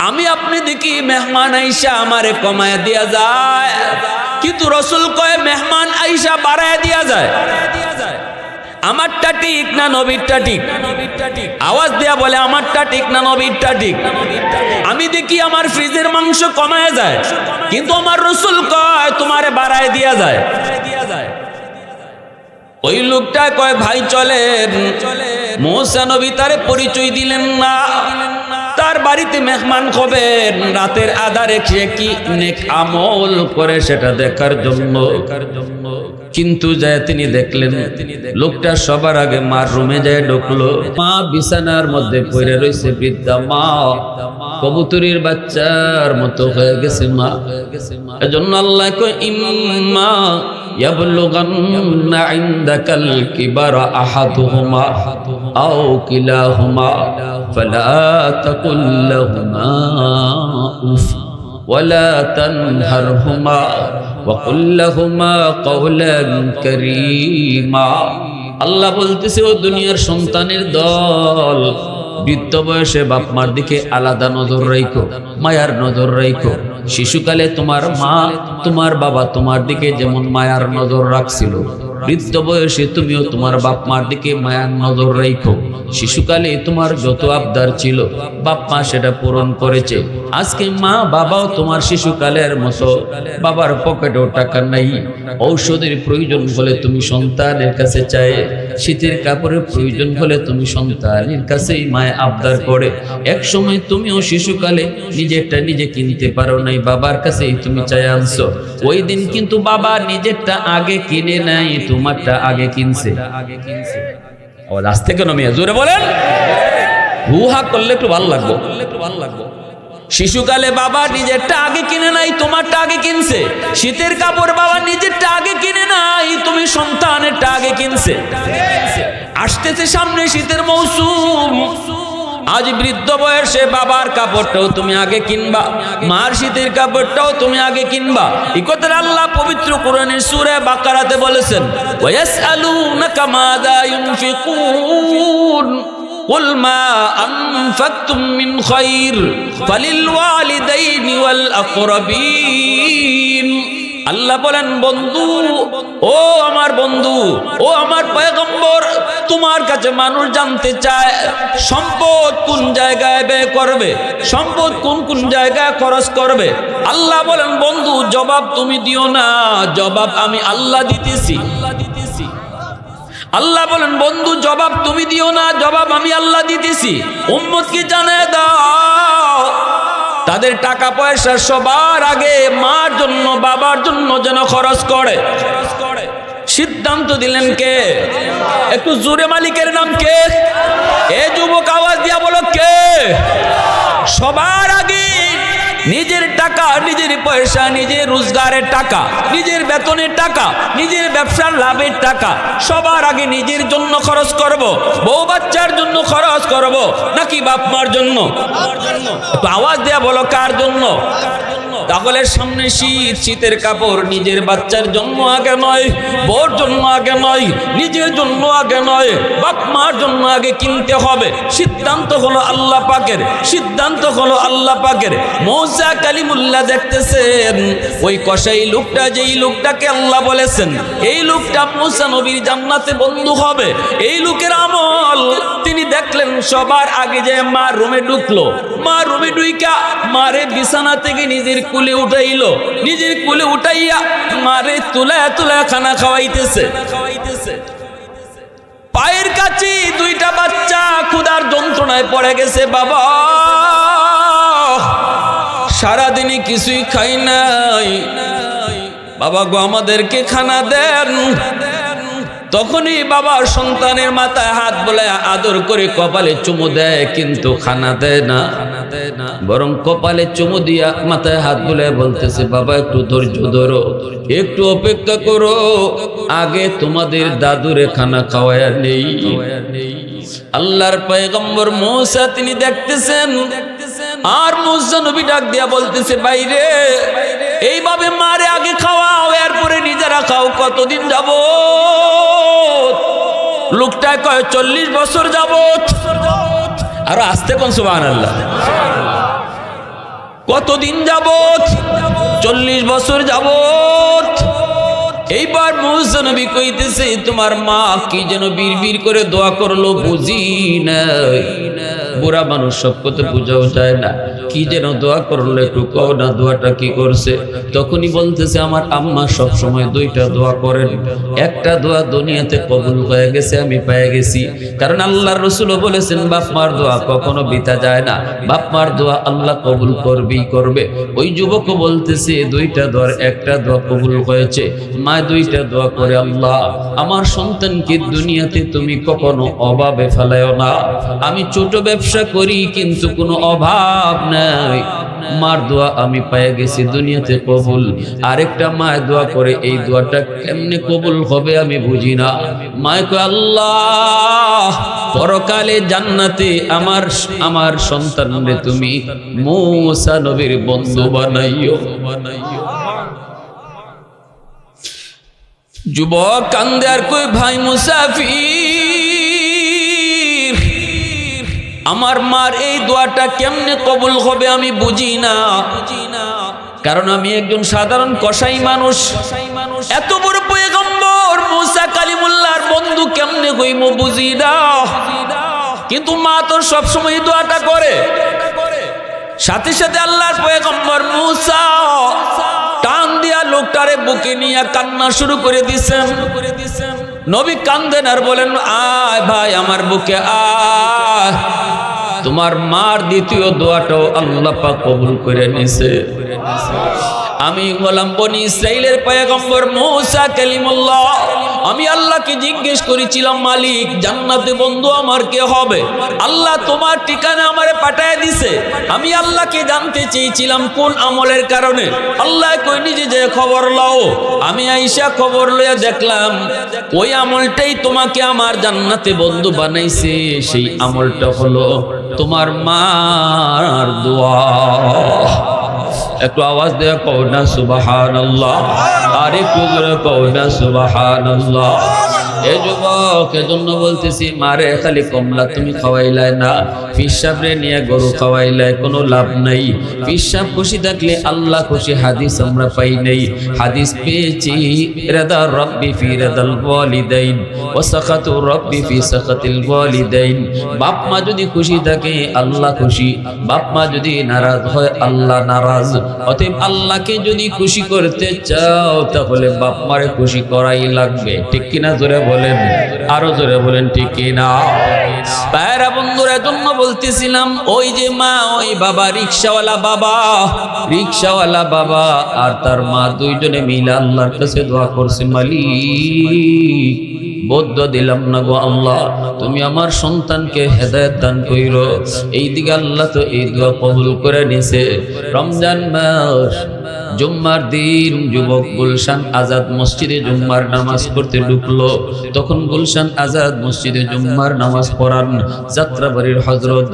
আমি আপনি দেখি মেহমান আইসা আমারে কমায় দিয়া যায়, কিন্তু রাসূল কয় মেহমান আইসা বাড়ায় দিয়া যায়। আমারটা ঠিক না নবীরটা ঠিক? আওয়াজ দেয়া বলে আমারটা ঠিক না নবীরটা ঠিক? আমি দেখি আমার ফ্রিজের মাংস কমায় যায়, কিন্তু আমার রাসূল কয় তোমারে বাড়ায় দিয়া যায়। ওই লোকটা কয় ভাই চলেন। মুসা নবী তারে পরিচয় দিলেন না, তার বাড়িতে মেহমান হবেন, রাতের আধারে সে কি নেক আমল করে সেটা দেখার জন্য। কিন্তু যায় তিনি দেখলেন লোকটা সবার আগে মার রুমে যায় ঢুকলো। মা বিছানার মধ্যে পড়ে রয়েছে, বৃদ্ধা মা, কবুতরের বাচ্চার মতো হয়ে গেছে মা। এজন্য আল্লাহ কয় ইম্মা ইয়াবলুগান্না ইনদাকাল কিবারা আহাদুহুমা আও কিলাহুমা ফালা তাকুল লাহুমা উফ ওয়ালা তানহারহুমা ওয়াকুল লাহুমা কাওলান কারীমা। আল্লাহ বলতেছে ও দুনিয়ার সন্তানের দল, বৃদ্ধ বয়সে বাপ মার দিকে আলাদা নজর রাখো, মায়ার নজর রাখো। শিশুকালে তোমার মা তোমার বাবা তোমার দিকে যেমন মায়ার নজর রাখছিল, বৃদ্ধ বয়সে তুমিও তোমার বাপ মার দিকে মায়ার নজর রাখো। শিশুকালে তোমার যত আবদার ছিল বাপ মা সেটা পূরণ করেছে। আজকে মা বাবাও তোমার শিশুকালের মতো, বাবার পকেটেও টাকা নাই, ঔষধের প্রয়োজন হলে তুমি সন্তানের কাছে চাই, শীতের কাপড়ের প্রয়োজন হলে তুমি সন্তানের কাছেই মায় আবদার করে। এক সময় তুমিও শিশুকালে নিজেরটা নিজে কিনতে পারো নাই, বাবার কাছেই তুমি চাই আনছো। ওই দিন কিন্তু বাবা নিজেরটা আগে কিনে নাই, তোমারটা আগে কিনছে। আওয়াজ আসতে কেন মেয়ে জোরে বলেন, হুহা করলে একটু ভালো লাগবো। শিশুকালে বাবা নিজেরটা আগে কিনে নাই, তোমারটা আগে কিনছে। শীতের কাপড় বাবা নিজেরটা আগে কিনে নাই, তুমি সন্তানেরটা আগে কিনছে। আসতেছে সামনে শীতের মৌসুম, আজ বৃদ্ধ বয়সে বাবার কাপড়টাও তুমি আগে কিনবা, মার শীতের কাপড়টাও তুমি আগে কিনবা। এই কথাটা আল্লাহ পবিত্র কোরআনের সূরা বাকারাতে বলেছেন, ওয়ায়াসআলুনাকা মাযা ইউনফিকুন কুল মা আনফাকতুম মিন খায়র ফালিল ওয়ালিদাইনি ওয়াল আকরাবিন। আল্লাহ বলেন বন্ধু, ও আমার বন্ধু, ও আমার পয়গম্বর, তোমার কাছে মানুষ জানতে চায় সম্পদ কোন জায়গায় ব্যয় করবে, সম্পদ কোন কোন জায়গায় খরচ করবে। আল্লাহ বলেন বন্ধু জবাব তুমি দিও না, জবাব আমি আল্লাহ দিতেছি। আল্লাহ বলেন বন্ধু জবাব তুমি দিও না, জবাব আমি আল্লাহ দিতেছি। উম্মতকে জানায় দাও তাদের টাকা পয়সা সবার আগে মার জন্য বাবার জন্য যেন খরচ করে। সিদ্ধান্ত দিলেন কে? একটু জোরে মালিকের নাম কে? এ যুবক আওয়াজ দিয়া বলো কে? সবার আগে নিজের টাকা, নিজের পয়সা, নিজের রোজগারের টাকা, নিজের বেতনের টাকা, নিজের ব্যবসার লাভের টাকা সবার আগে নিজের জন্য খরচ করব, বউ বাচ্চার জন্য খরচ করব, নাকি বাপ মার জন্য? তো আওয়াজ দেয়া বলো কার জন্য? তাহলে সামনে শীত, শীতের কাপড় নিজের বাচ্চার জন্য আগে নয়, বউর জন্য আগে নয়, নিজের জন্য আগে নয়, বাপ মার জন্য আগে কিনতে হবে। সিদ্ধান্ত হলো আল্লাহ পাকের, সিদ্ধান্ত হলো আল্লাহ পাকের। মুসা কালিমুল্লাহ দেখতেছেন ওই কসাই লোকটা, যেই লোকটাকে আল্লাহ বলেছেন এই লোকটা মুসা নবীর জান্নাতে বন্ধু হবে, এই লোকের আমল তিনি দেখলেন সবার আগে যে মার রুমে ঢুকলো, মার রুমে ঢুইকা মারে বিছানা থেকে নিজের কুলে উঠাইলো, নিজের কুলে উঠাইয়া মারে তুলায় তুলায় খানা খাওয়াইতেছে। পায়ের কাছে দুইটা বাচ্চা ক্ষুধার যন্ত্রণায় পড়ে গেছে। বাবা সারাদিনই কিছুই খাই নাই, বাবা গো আমাদেরকে খানা দেন। তখনই বাবা সন্তানের মাথায় হাত বোলায় আদর করে কপালে চুমু দেয়, কিন্তু খানা দেয় না, বরং কপালে চুমু দিয়া মাথায় হাত বোলায় বলতেছে বাবা একটু ধৈর্য ধরো, একটু অপেক্ষা করো, আগে তোমাদের দাদুরে খানা খাওয়ায়া নেই। আল্লাহর পয়গম্বর মুসা তিনি দেখতেছেন, আর মুসা নবী ডাক দিয়া বলতেছে বাইরে এইভাবে মারে আগে খাওয়াও, এরপরে নিজেরা খাও। কতদিন যাবত? লোকটা কয় 40 বছর যাবত। আর আসতে কোন সুবহানাল্লাহ। কতদিন যাবত? 40 বছর যাবত। এইবার মুসা নবী কইতেছে তোমার মা কি যেন বিড়বিড় করে দোয়া করলো বুঝি নাই। বুড়া মানুষ সব কথা বুঝাও যায় না, কি যেন দোয়া করলো একটু কও না, দোয়াটা কি করছে? তখনই বলতেছে আমার আম্মা সব সময় দুইটা দোয়া করেন, একটা দোয়া দুনিয়াতে কবুল হয়ে গেছে আমি পেয়ে গেছি, কারণ আল্লাহর রাসূলও বলেছেন বাপ মার দোয়া কখনো বৃথা যায় না, বাপ মার দোয়া আল্লাহ কবুল করবেই করবে। ওই যুবকও বলতেছে দুইটা দোয়ার একটা দোয়া কবুল হয়েছে। মা দুইটা দোয়া করে আল্লাহ আমার সন্তানকে দুনিয়াতে তুমি কখনো অভাবে ফেলায়ও না, আমি ছোট ব্যবসা করি কিন্তু কোনো অভাব নাই, মার দোয়া আমি পেয়ে গেছি দুনিয়াতে কবুল। আরেকটা মায়ের দোয়া করে এই দোয়াটা কেমনে কবুল হবে আমি বুঝি না। মায় কয় আল্লাহ পরকালে জান্নাতে আমার সন্তানরে তুমি মুসা নবীর বন্ধু বানাইও। যুবক কান্দে আর কই ভাই মুসাফির, আমার মার এই দোয়াটা কেমনে কবুল হবে আমি বুঝি না, কারণ আমি একজন সাধারণ কসাই মানুষ, এত বড় পয়গম্বর মুসা কালিমুল্লাহর বন্ধু কেমনে হইমু বুঝি না। কিন্তু মা তো সব সময় দোয়াটা করে। সাথে সাথে আল্লাহর পয়গম্বর মুসা টান দিয়া লোকটারে বুকে নিয়ে কান্না শুরু করে দিছেন। নবী কান্দেন আর বলেন আয় ভাই আমার বুকে আয়, তোমার মার দ্বিতীয় দোয়াটাও আল্লাহ পাক কবুল করে নিছে। আমি গোলাম বনি ইসরাইলের পয়গম্বর মুসা কালিমুল্লাহ, আমি আল্লাহকে জিজ্ঞেস করেছিলাম মালিক জান্নাতে বন্ধু আমার কে হবে? আল্লাহ তোমার ঠিকানা আমারে পাঠায় দিছে। আমি আল্লাহকে জানতে চেয়েছিলাম কোন আমলের কারণে। আল্লাহ কই নিজে যে খবর লও। আমি আইসা খবর লইয়া দেখলাম ওই আমলটাই তোমাকে আমার জান্নাতে বন্ধু বানাইছে। সেই আমলটা হলো তোমার মার দোয়া। একটু আওয়াজ দেয়া কও না সুবহানাল্লাহ, আর একটু জোরে কও না সুবহানাল্লাহ। এ যুবক এজন্য বলতেছি মারে খালি কমলা তুমি খাওয়াইলাই না, পিসাবরে নিয়ে গরু খাওয়াইলাই কোনো লাভ নাই। পিসাব খুশি থাকলে আল্লাহ খুশি হাদিস আমরা পাই নাই। হাদিস পেয়েছি রাদা রব্বি ফি রাদাল ওয়ালিদাইন ওয়া সাখাতু রব্বি ফি সাখাতিল ওয়ালিদাইন। বাপ মা যদি খুশি থাকে আল্লাহ খুশি, বাপ মা যদি নারাজ হয় আল্লাহ নারাজ। অতএব আল্লাহকে যদি খুশি করতে চাও তাহলে বাপ মারে খুশি করাই লাগবে, ঠিক কিনা? জোরে বলেন, আরো জোরে বলেন ঠিক কিনা? পায়রা বন্ধুরা জন্য বলতেছিলাম ওই যে মা ওই বাবা রিকশাওয়ালা বাবা আর তার মা দুইজনে মিলে আল্লাহর কাছে দোয়া করছে মালিক বদ্ধ দিলাম না গো আল্লাহ, তুমি আমার সন্তানকে হেদায়েত দান কইরো। এইদিকে আল্লাহ তো এই দোয়া কবুল করে নিছে। রমজান মাস জুম্মার দিন যুবক গুলশান আজাদ মসজিদে জুম্মার নামাজ পড়তে ঢুকলো। তখন গুলশান আজাদ মসজিদে জুম্মার নামাজ পড়ান যাত্রাবাড়ির হযরত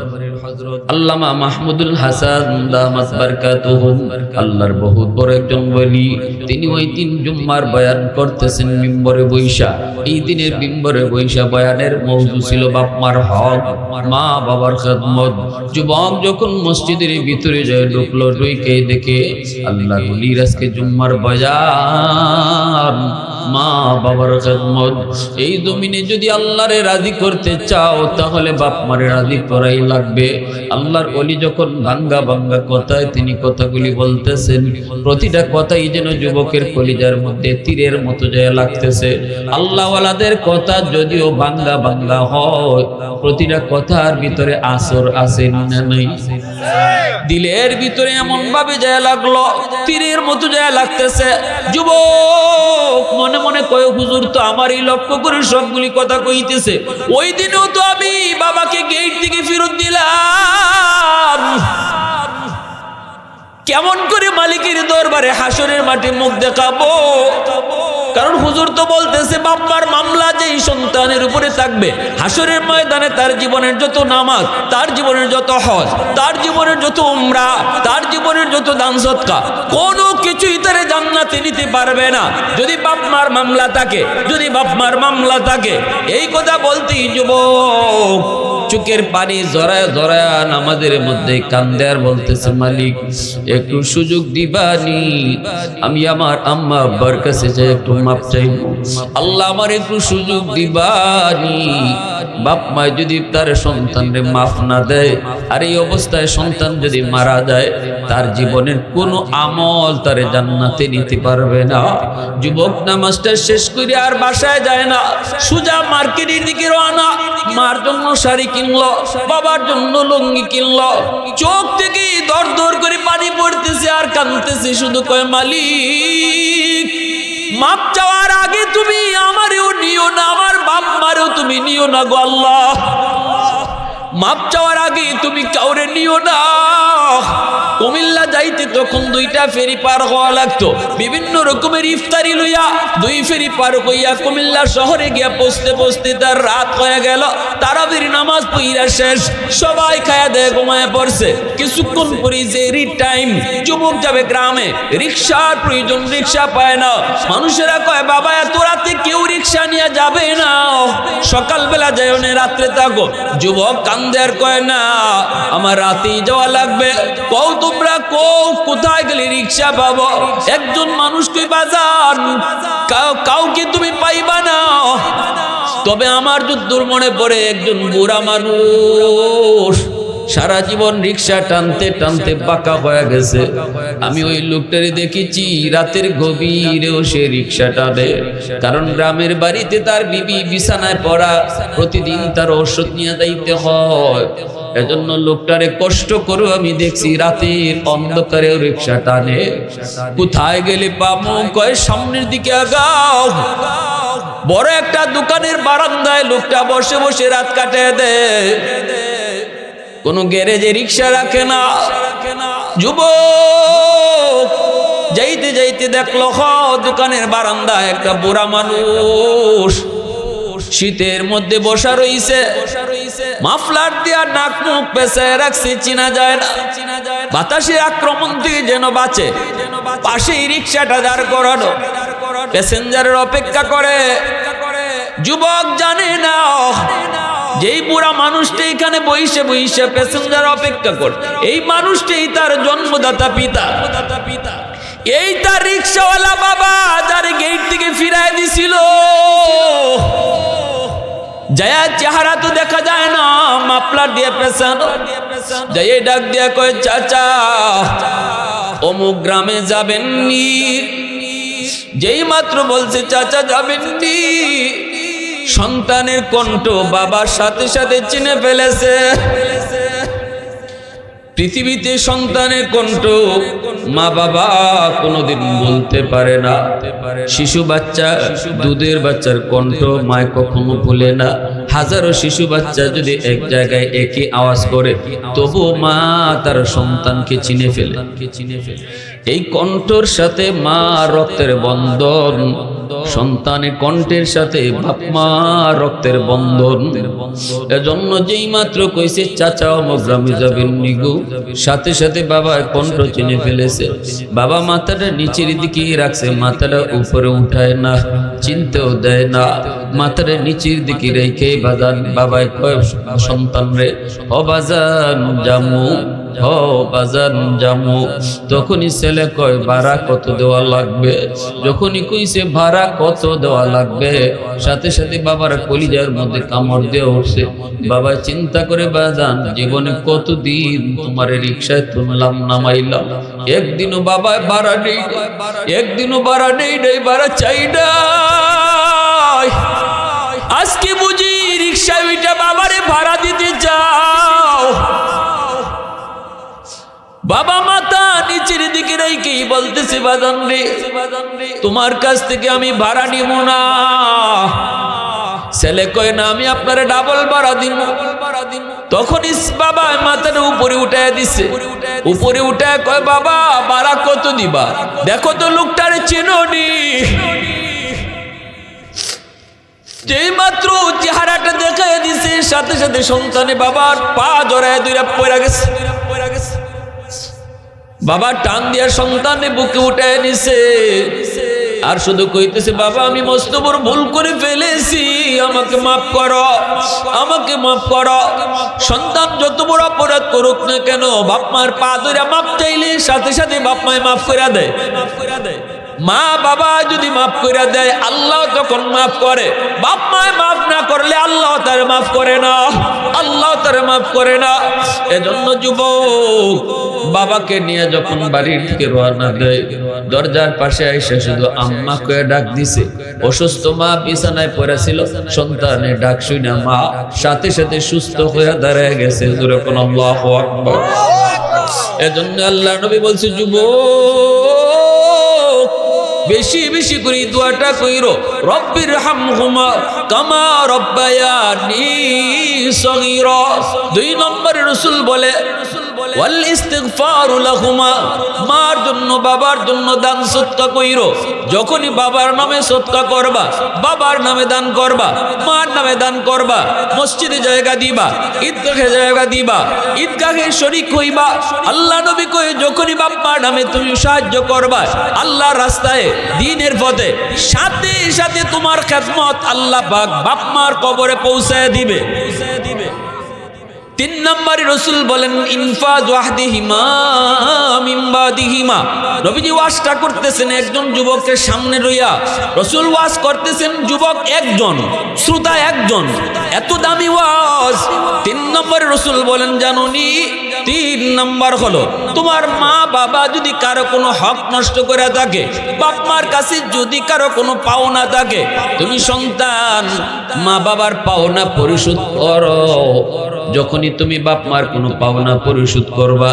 আল্লামা মাহমুদুল হাসান দামাত বারকাতুহুম, আল্লাহর বহুত বড় একজন ওলি। তিনি ওই দিন জুম্মার বয়ান করতেছেন মিম্বরে বৈশা। এই দিনের মিম্বরে বৈশা বয়ানের মওজু ছিল বাপ মার হক, মা বাবার খেদমত। যুবক যখন মসজিদের ভিতরে যায় ঢুকলো, ঢুকে দেখে আল্লাহর ওলির আজকে জুম্মার বয়ান, মা বাবার খেদমত। এই জমিনে যদি আল্লাহরে রাজি করতে চাও তাহলে বাপ মারে রাজি করাই লাগবে। আল্লাহর ওলি যখন ভাঙ্গা ভাঙ্গা কথায় তিনি কথাগুলি বলতেছেন, প্রতিটা কথাই যেন যুবকের কলিজার মধ্যে তীরের মতো যায় লাগতেছে। আল্লাহওয়ালাদের কথা যদিও ভাঙ্গা ভাঙ্গা হয়, প্রতিটা কথার ভিতরে আসর আছে না নাই? দিলের ভিতরে এমন ভাবে যায় লাগলো, তীরের মতো যায় লাগতেছে। যুবক মনে মনে কয় হুজুর তো আমারই লক্ষ্য করে সবগুলি কথা কইতেছে। ওই দিনেও তো আমি বাবাকে গেট থেকে ফেরত দিলাম, কেমন করে মালিকের দরবারে হাসরের মাঠে মুখ দেখাবো? কারণ হুজুর তো বলতেছে বাপ্পার মামলা যেই সন্তানের উপরে থাকবে হাসরের ময়দানে তার জীবনের যত নামাজ, তার জীবনের যত হজ, তার জীবনের যত উমরা, তার জীবনের যত দান সদকা, কোনো কিছুই তারে জান্নাতে নিতে পারবে না যদি বাপমার মামলা থাকে, যদি বাপমার মামলা থাকে। এই কথা বলতেই যুবক চোখের পানি জড়ায় জড়ায় নামাজের মধ্যে কান্দে আর বলতেছে, মালিক একটু সুযোগ দিবানি, আমি আমার আম্মা আব্বার কাছে যাই একটু মাপ চাইব। আল্লাহ আমার একটু সুযোগ দিবানি। বাপ মা যদি তার সন্তানরে মাফ না দেয়, আর এই অবস্থায় সন্তান যদি মারা যায়, তার জীবনের কোনো আমল তারে জান্নাতে নিতে পারবে না। যুবক নামাজটা শেষ করে আর বাসায় যায় না, সোজা মার্কেটের দিকে রওনা। মার জন্য শাড়ি কিনলো, বাবার জন্য লুঙ্গি কিনলো, চোখ থেকে দর দর করে পানি পড়তেছে আর কাঁদতেছে, শুধু কয় মালিক মাপ চাওয়ার আগে তুমি আমারেও নিও না, আমার বাপ মারেও তুমি নিও না গো আল্লাহ। মাপ চাওয়ার আগে তুমি কাউরে নিও না। কুমিল্লা যাইতে তখন 2টা ফেরি পার হওয়া লাগতো, বিভিন্ন রকমের ইফতারি লইয়া 2 ফেরি পার হইয়া কুমিল্লা শহরে গিয়া পৌঁছতে পৌঁছতে তার রাত হয়ে গেল। তারাবির নামাজ পড়া শেষ, সবাই খায়া দেয় ঘুমায় পড়ছে। কিছুক্ষণ পরে যে টাইম, যুবক যাবে গ্রামে, রিক্সার প্রয়োজন, রিক্সা পায় না। মানুষেরা কয় বাবা এত রাতে কেউ রিক্সা নিয়ে যাবে না, সকালবেলা যাই না, রাত্রে থাকো। যুবক কান্দে আর কয় না আমার রাতেই যাওয়া লাগবে। কও তোমরা কোথায় গেলে রিক্সা পাবো? একজন মানুষ কই বাজান, কাউকে তুমি পাইবা না। তবে আমার যদ্দূর মনে পড়ে একজন বুড়া মানুষ সারা জীবন রিক্সা টানতে টানতে বাঁকা হয়ে গেছে। আমি ওই লোকটারে দেখেছি রাতের গভীরেও সে রিক্সা টানে, কারণ গ্রামের বাড়িতে তার বিবি বিছানায় পড়া, প্রতিদিন তার ওষুধ নিয়ে যাইতে হয়। এজন্য লোকটারে কষ্ট করে আমি দেখছি রাতের অন্ধকারেও রিক্সা টানে। কোথায় গেলে পাবো? কয় সামনের দিকে আগাও। বড় একটা দোকানের বারান্দায় লোকটা বসে বসে রাত কাটিয়ে দেয়, কোনো গ্যারেজে রিক্সা রাখে না। যুবক যাইতে যাইতে দেখলো দোকানের বারান্দায় একটা বুড়া মানুষ শীতের মধ্যে বসা রইছে, মাফলার দিয়া নাক মুখ পেঁচায় রাখছে, চিনা যায় না। বাতাসের আক্রমণ থেকে যেন বাঁচে, পাশেই রিক্সাটা দাঁড় করানো, প্যাসেঞ্জারের অপেক্ষা করে। যুবক জানে না যেই বুড়া মানুষটা এখানে বইসে বইসে প্যাসেঞ্জার অপেক্ষা করে, এই মানুষটাই তার জন্মদাতা পিতা। এই তার রিক্সাওয়ালা বাবা যার গেট থেকে ফিরায় দিছিল। জয়া চেহারা তো দেখা যায় না, মাফলার দিয়ে পেছানো। জয়া ডাক দিয়া কয় চাচা অমুক গ্রামে যাবেননি। যেই মাত্র বলছে চাচা যাবেননি, সন্তানের কণ্ঠ বাবার সাথে সাথে চিনে ফেলেছে। পৃথিবীতে সন্তানের কণ্ঠ মা বাবা কোনোদিন বলতে পারে না। শিশু বাচ্চা, দুধের বাচ্চার কণ্ঠ মায় কখনো ভুলে না। হাজারো শিশু বাচ্চা যদি এক জায়গায় একই আওয়াজ করে, তবু মা তার সন্তানকে চিনে ফেলে। এই কণ্ঠর সাথে মা রক্তের বন্ধন, সন্তানের কণ্ঠের সাথে বাপ মা রক্তের বন্ধন। এজন্য যেই মাত্র কইছে চাচা অমুক গ্রামে যাবেন নিগো, সাথে সাথে বাবা কণ্ঠ চিনে ফেলেছে। বাবা মাথাটা নিচের দিকে রাখছে, মাথাটা উপরে উঠায় না, চিনতেও দেয় না। মাথাটা নিচের দিকে রেখে বাবাই কয় সন্তান রে ও বাজান জামু, ও বাজান জামু। তখনই ছেলে কয় ভাড়া কত দেওয়া লাগবে? যখনই কইছে ভাড়া কত দেওয়া লাগবে, সাথে সাথে বাবার কলিজার মধ্যে কামড় দিয়ে উঠছে। বাবা চিন্তা করে বাজান জীবনে কতদিন তোমার রিক্সায় তুললাম নামাইলাম, একদিনও বাবা ভাড়া নেই, একদিনও ভাড়া নেই, ভাড়া চাই না। আজকে বুঝি রিক্সা উইটা বাবারে ভাড়া দিতে যাও। বাবা মাথা নিচের দিকে রেখেই বলতেছে বাজান রে তোমার কাছ থেকে আমি ভাড়া নিব না। ছেলে কয় না আমি আপনারে ডাবল ভাড়া দিব। তখন বাবা মাথাটা উপরে উঠায় দিছে, উপরে উঠায় কয় বাবা ভাড়া কত দিবা? দেখো তো লোকটারে চিনোনি। যেই মাত্র চেহারাটা দেখা দিছে, সাথে সাথে সন্তানে বাবার পা জড়ায় দুইটা পড়ে গেছে। বাবা টান দিয়া সন্তানে বুকে উঠায় নিছে আর শুধু কইতেছে বাবা আমি মস্ত বড় ভুল করে ফেলেছি, আমাকে মাফ করো, আমাকে মাফ করো। সন্তান যত বড় অপরাধ করুক না কেন বাপ মার পা ধরে মাফ চাইলে সাথে সাথে বাপ মায় মাফ করে দেয়। মা বাবা যদি মাফ করে দেয় আল্লাহ তখন মাফ করে, বাপ মায় মাফ না করলে আল্লাহ তার মাফ করে না, আল্লাহ তার মাফ করে না। এজন্য যুবক বাবাকে নিয়ে যখন বাড়ির থেকে রওনা দেয় দরজার পাশে এসে শুধু আম্মা কয়ে ডাক দিছে। অসুস্থ মা বিছানায় পড়েছিল, সন্তানের ডাক শুনে মা সাথে সাথে সুস্থ হয়ে দাঁড়ায় গেছে। জোরে কোন আল্লাহু আকবার। এজন্য আল্লাহ নবী বলছে যুবক বেশি বেশি করে দোয়াটা কইরো, রব্বির হামহুমা কামা রব্বায়ানি সগীরা। 2 নম্বরে রাসূল বলে ওয়াল ইস্তিগফারু লাহুমা, মার জন্য বাবার জন্য দান সদকা কইরো। যখনই বাবার নামে সদকা করবা, বাবার নামে দান করবা, মার নামে দান করবা, মসজিদে জায়গা দিবা, ঈদগাহে জায়গা দিবা, ঈদগাহে শরীক হইবা। আল্লাহ নবী কই যখনই বাবার নামে তুমি সাহায্য করবা আল্লাহর রাস্তায় দ্বীনের পথে, সাথে সাথে তোমার খেদমত আল্লাহ পাক বাপ মার কবরে পৌঁছায় দিবে। 3 নম্বরে রাসূল বলেন ইনফাজ ওয়াহদিহিমা মিন বাদিহিমা। নবীজি ওয়াজটা করতেছেন একজন যুবকের সামনে রইয়া, রাসূল ওয়াজ করতেছেন, যুবক একজন, শ্রোতা একজন, এত দামি ওয়াজ। 3 নম্বরে রাসূল বলেন জানুনি 3 নম্বর হলো তোমার মা বাবা যদি কারো কোনো হক নষ্ট করে থাকে, বাপ মার কাছে যদি কারো কোনো পাওনা থাকে, তুমি সন্তান মা বাবার পাওনা পরিশোধ করো। যখনই তুমি বাপ মার কোনো পাওনা পরিশোধ করবা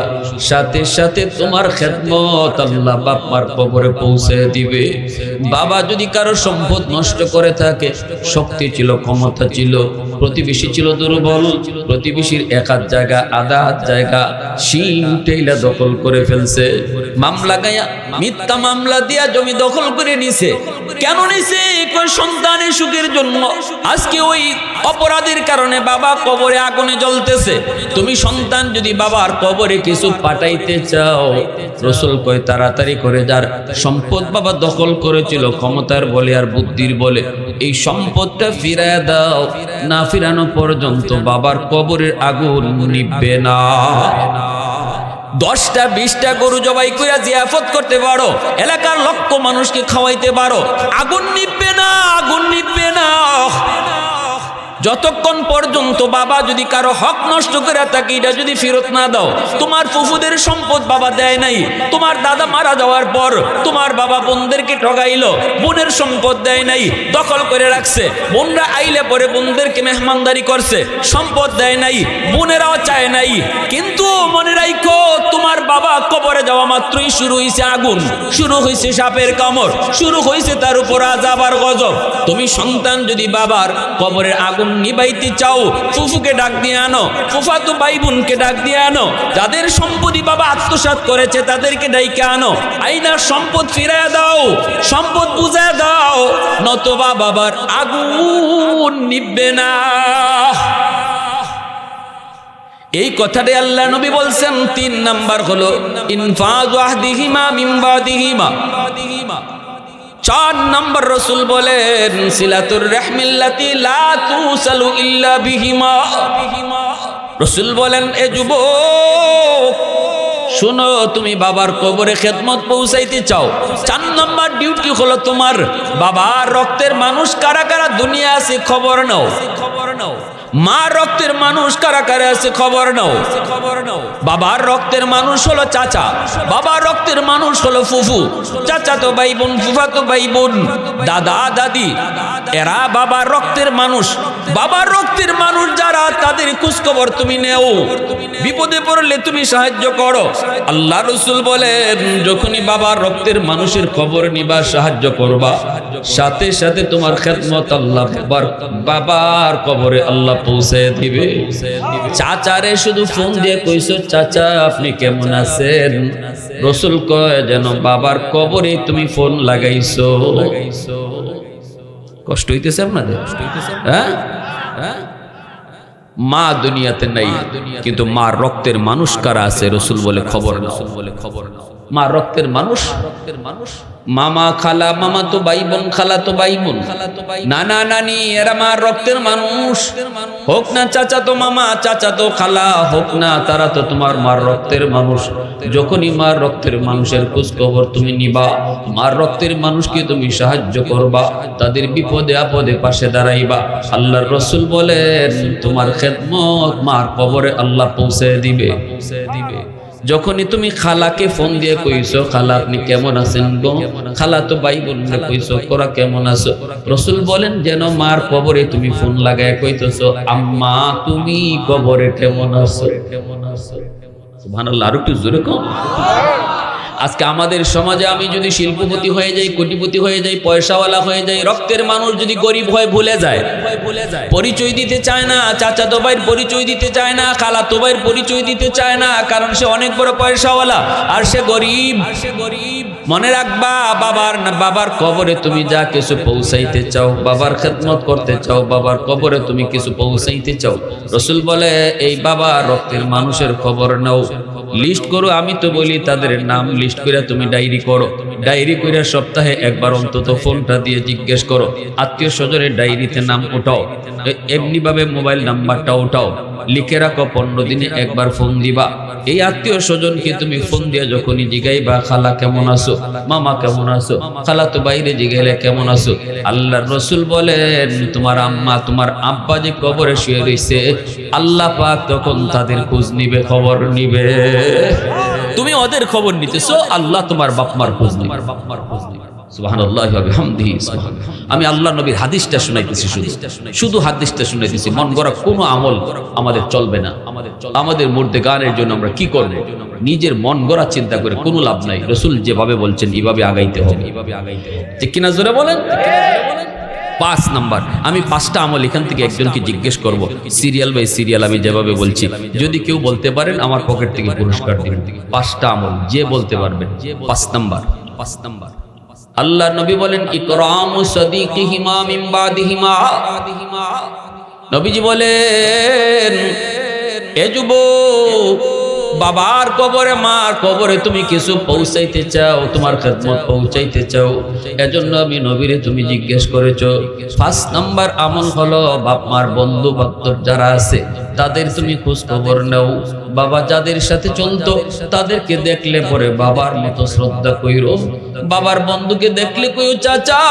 সাথে সাথে তোমার খেদমত আল্লাহ বাপ মার কবরে পৌঁছে দিবে। বাবা যদি কারো সম্পদ নষ্ট করে থাকে, শক্তি ছিল, ক্ষমতা ছিল, প্রতিবেশী ছিল দুর্বল, প্রতিবেশীর এক হাত জায়গা আধা হাত জায়গা শিং টেইলা দখল করে ফেলছে, মামলা গায়া মিথ্যা মামলা দিয়া জমি দখল করে নিছে। কেন নিছে? কোন সন্তানের সুখের জন্য। আজকে ওই অপরাধের কারণে বাবা কবরে আগুনে জ্বলতেছে। তুমি সন্তান যদি বাবার কবরে কিছু পাঠাইতে চাও, রাসূল কয় তাড়াতাড়ি করে যার সম্পদ বাবা দখল করেছিল ক্ষমতার বলে আর বুদ্ধির বলে, এই সম্পদটা ফিরায় দাও, না ফিরানো পর্যন্ত বাবার কবরের আগুন নিভবে না। 10টা 20টা গরু জবাই করে জিয়াফত করতে পারো, এলাকার লক্ষ মানুষকে খাওয়াইতে পারো, আগুন নিভবে না, আগুন নিভবে না। যতক্ষণ পর্যন্ত বাবা যদি কারো হক নষ্ট করে থাকে এটা যদি ফেরত না দাও, তোমার ফুফুদের সম্পদ বাবা দেয় নাই, তোমার দাদা মারা যাওয়ার পর তোমার বাবা বোনদেরকে ঠগাইলো, বোনের সম্পদ দেয় নাই, দখল করে রাখছে, বোনরা আইলে পরে বোনদেরকে মেহমানদারি করছে, সম্পদ দেয় নাই, বোনেরাও চায় নাই। কিন্তু মনে রাখো তোমার বাবা কবরে যাওয়া মাত্রই শুরু হয়েছে আগুন, শুরু হয়েছে সাপের কামড়, শুরু হয়েছে তার উপর আযাব আর গজব। তুমি সন্তান যদি বাবার কবরের আগুন নিবাইতে চাও, ফুফুকে ডাক দিয়ে আনো, ফুফাতো ভাই বোনকে ডাক দিয়ে আনো, যাদের সম্পত্তি বাবা আত্মসাৎ করেছে তাদেরকে ডাইকে আনো, আইনার সম্পদ ফিরাইয়া দাও, সম্পদ বুঝায় দাও, নতবা বাবার আগুন নিভবে না। এই কথাটাই আল্লাহ নবী বলছেন। 3 নাম্বার হলো ইনফাজ ওয়াহদিহিমা মিন বাদিহিমা। 4 নম্বর রাসূল বলেন সিলাতুর রাহমিল্লাতি লা তুসালু ইল্লা বিহিমা। রাসূল বলেন এ যুবক শোনো, তুমি বাবার কবরে খেদমত পৌঁছাইতে চাও, 4 নম্বর ডিউটি হলো তোমার বাবার রক্তের মানুষ কারা কারা দুনিয়া আছে খবর নাও, মা রক্তের মানুষ কারা কারা আছে খবর নাও। বাবার রক্তের মানুষ হলো চাচা, বাবার রক্তের মানুষ হলো ফুফু, চাচা তো ভাই বোন, ফুফা তো ভাই বোন, দাদা দাদি, এরা বাবার রক্তের মানুষ। বাবার রক্তের মানুষ যারা, তাদের খোঁজখবর তুমি নেও, বিপদে পড়লে তুমি সাহায্য করো। আল্লাহ রাসূল বলেন যখনই বাবার রক্তের মানুষের খবর নিবা, সাহায্য করবা, সাথে সাথে তোমার খেদমত আল্লাহ বাবার কবরে আল্লাহ পৌঁছে দিবে। চাচারে শুধু ফোন দিয়ে কইছো চাচা আপনি কেমন আছেন, রাসূল কয় যেন বাবার কবরে তুমি ফোন লাগাইছো। কষ্ট হইতেছে আপনাদের? হ্যাঁ, মা দুনিয়াতে নাই, কিন্তু মা রক্তের মানুষ কারা আছে রাসূল বলে খবর নাও। মা রক্তের মানুষ মামা খালা, মামা তো ভাই বোন, খালা তো ভাই বোন, নানা নানি এরা মার রক্তের মানুষ। হোক না চাচা তো মামা, চাচা তো খালা, হোক না তারা তো তোমার মার রক্তের মানুষ। যখনই মার রক্তের মানুষের খোঁজ খবর তুমি নিবা, মার রক্তের মানুষকে তুমি সাহায্য করবা, তাদের বিপদে আপদে পাশে দাঁড়াইবা। আল্লাহর রাসূল বলেন তোমার খেদমত মার কবরে আল্লাহ পৌঁছে দিবে। যখনই তুমি খালাকে ফোন দিয়ে কইছো খালা আপনি কেমন আছেন গো, খালা তো ভাই বোনকে কইছো তোরা কেমন আছো, রাসূল বলেন যেন মার কবরে তুমি ফোন লাগায় কইতেছো আম্মা তুমি কবরে কেমন আছো। সুবহানাল্লাহ, আর একটু জোরে কও। আজকে আমাদের সমাজে আমি যদি শিল্পপতি হয়ে যাই, কোটিপতি হয়ে যাই, পয়সাওয়ালা হয়ে যাই, রক্তের মানুষ যদি গরিব হয় ভুলে যায়, পরিচয় দিতে চায় না, চাচা তো ভাইয়ের পরিচয় দিতে চায় না, খালা তো ভাইয়ের পরিচয় দিতে চায় না, কারণ সে অনেক বড় পয়সাওয়ালা আর সে গরিব। মনে রাখবা বাবার কবরে তুমি যা কিছু পৌঁছাইতে চাও, বাবার খেদমত করতে চাও, বাবার কবরে তুমি কিছু পৌঁছাইতে চাও, রাসূল বলে এই বাবা রক্তের মানুষের খবর নাও, লিস্ট করো। আমি তো বলি তাদের নাম লিস্ট করে তুমি ডায়েরি করো, ডায়েরি করে সপ্তাহে একবার অন্তত ফোনটা দিয়ে জিজ্ঞেস করো, আত্মীয় স্বজনের ডায়েরিতে নাম ওঠাও, এমনিভাবে মোবাইল নাম্বারটা ওঠাও, লিখে রাখো, 15 দিনে একবার ফোন দিবা। এই আত্মীয় স্বজনকে তুমি ফোন দিয়ে যখনই জিগাইবা খালা কেমন আছো, মামা কেমন আছো, খালা তো বাইরে জিগাইলে কেমন আছো, আল্লাহর রাসূল বলেন তোমার আম্মা তোমার আব্বা যে কবরে শুয়ে রইছে আল্লাহ পাক তখন তাদের খোঁজ নিবে, খবর নিবে। তুমি ওদের খবর নিতেছো, আল্লাহ তোমার বাপ মার খোঁজ নিবে। সুবহানাল্লাহি ওয়া বিহামদিহি। আমি আল্লাহ নবীর হাদিসটা শুনাইতেছি, শুধু হাদিসটা শুনাইতেছি। মন গড়া কোনো আমল আমাদের চলবে না। আমাদের মধ্যে গানের জন্য আমরা কি করব? নিজের মন গড়া চিন্তা করে কোনো লাভ নাই। রাসূল যেভাবে বলছেন এইভাবে আগাইতে হবে, ঠিক কিনা জোরে বলেন। 5 নাম্বার, আমি 5টা আমল এখান থেকে একজনকে জিজ্ঞেস করব, সিরিয়াল বাই সিরিয়াল আমি যেভাবে বলছি, যদি কেউ বলতে পারেন আমার পকেট থেকে পুরস্কার দিবেন। 5টা আমল যে বলতে পারবেন। 5 নাম্বার, আল্লাহ নবী বলেন ইকরামু সাদিকিহিমা মিন বাদিহিমা। নবীজি বলেন এ যুবক, বাবার কবরে মার কবরে তুমি কিছু পৌঁছাইতে চাও, তোমার খেদমত পৌঁছাইতে চাও, এজন্য আমি নবীরে তুমি জিজ্ঞেস করেছো। 5 নাম্বার আমল হলো বাপ মার বন্ধু বান্ধব যারা আছে তাদের তুমি খোঁজ খবর নাও। বাবা যাদের সাথে চলতো তাদেরকে দেখলে পরে বাবার মতো শ্রদ্ধা কইরো। বাবার বন্ধুকে দেখলে কইও চাচা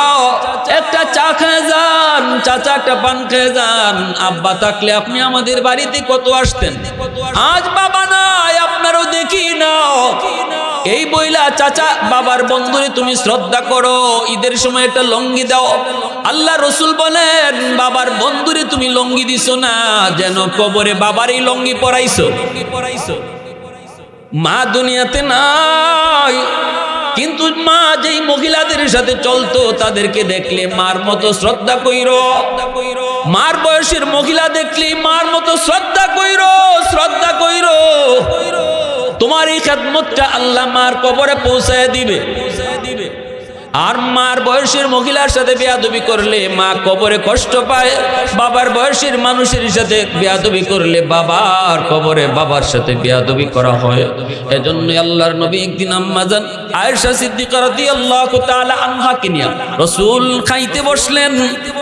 একটা চা খেয়ে যান, চাচা একটা পান খেয়ে যান, আব্বা থাকলে আপনি আমাদের বাড়িতে কত আসতেন, আজ বাবা নাই আপনারও দেখি না। এই বইলা চাচা বাবার বন্ধুরে তুমি শ্রদ্ধা করো, ঈদের সময় একটা লঙ্গি দাও। আল্লাহ রাসূল বলেন বাবার বন্ধুরে তুমি লঙ্গি দিছো না, যেন কবরে বাবারই লঙ্গি পরাইছো। মা দুনিয়াতে নাই, কিন্তু মা যেই মহিলাদের সাথে চলতো তাদেরকে দেখলে মার মতো শ্রদ্ধা কইরো। মার বয়সের মহিলা দেখলে মার মতো শ্রদ্ধা কইরো, শ্রদ্ধা কইরো। তোমার এই খেদমতটা আল্লাহ মার কবরে পৌঁছায় দিবে। আর মার বয়সের মহিলার সাথে বেয়াদবি করলে মা কবরে কষ্ট পায়, বাবার বয়সের মানুষের সাথে বেয়াদবি করলে বাবার কবরে বাবার সাথে বেয়াদবি করা হয়। এজন্য আল্লাহর নবী একদিন আম্মা জান আয়েশা সিদ্দিকা রাদিয়াল্লাহু তাআলা আনহাকে নিয়ে রাসূল খাইতে বসলেন।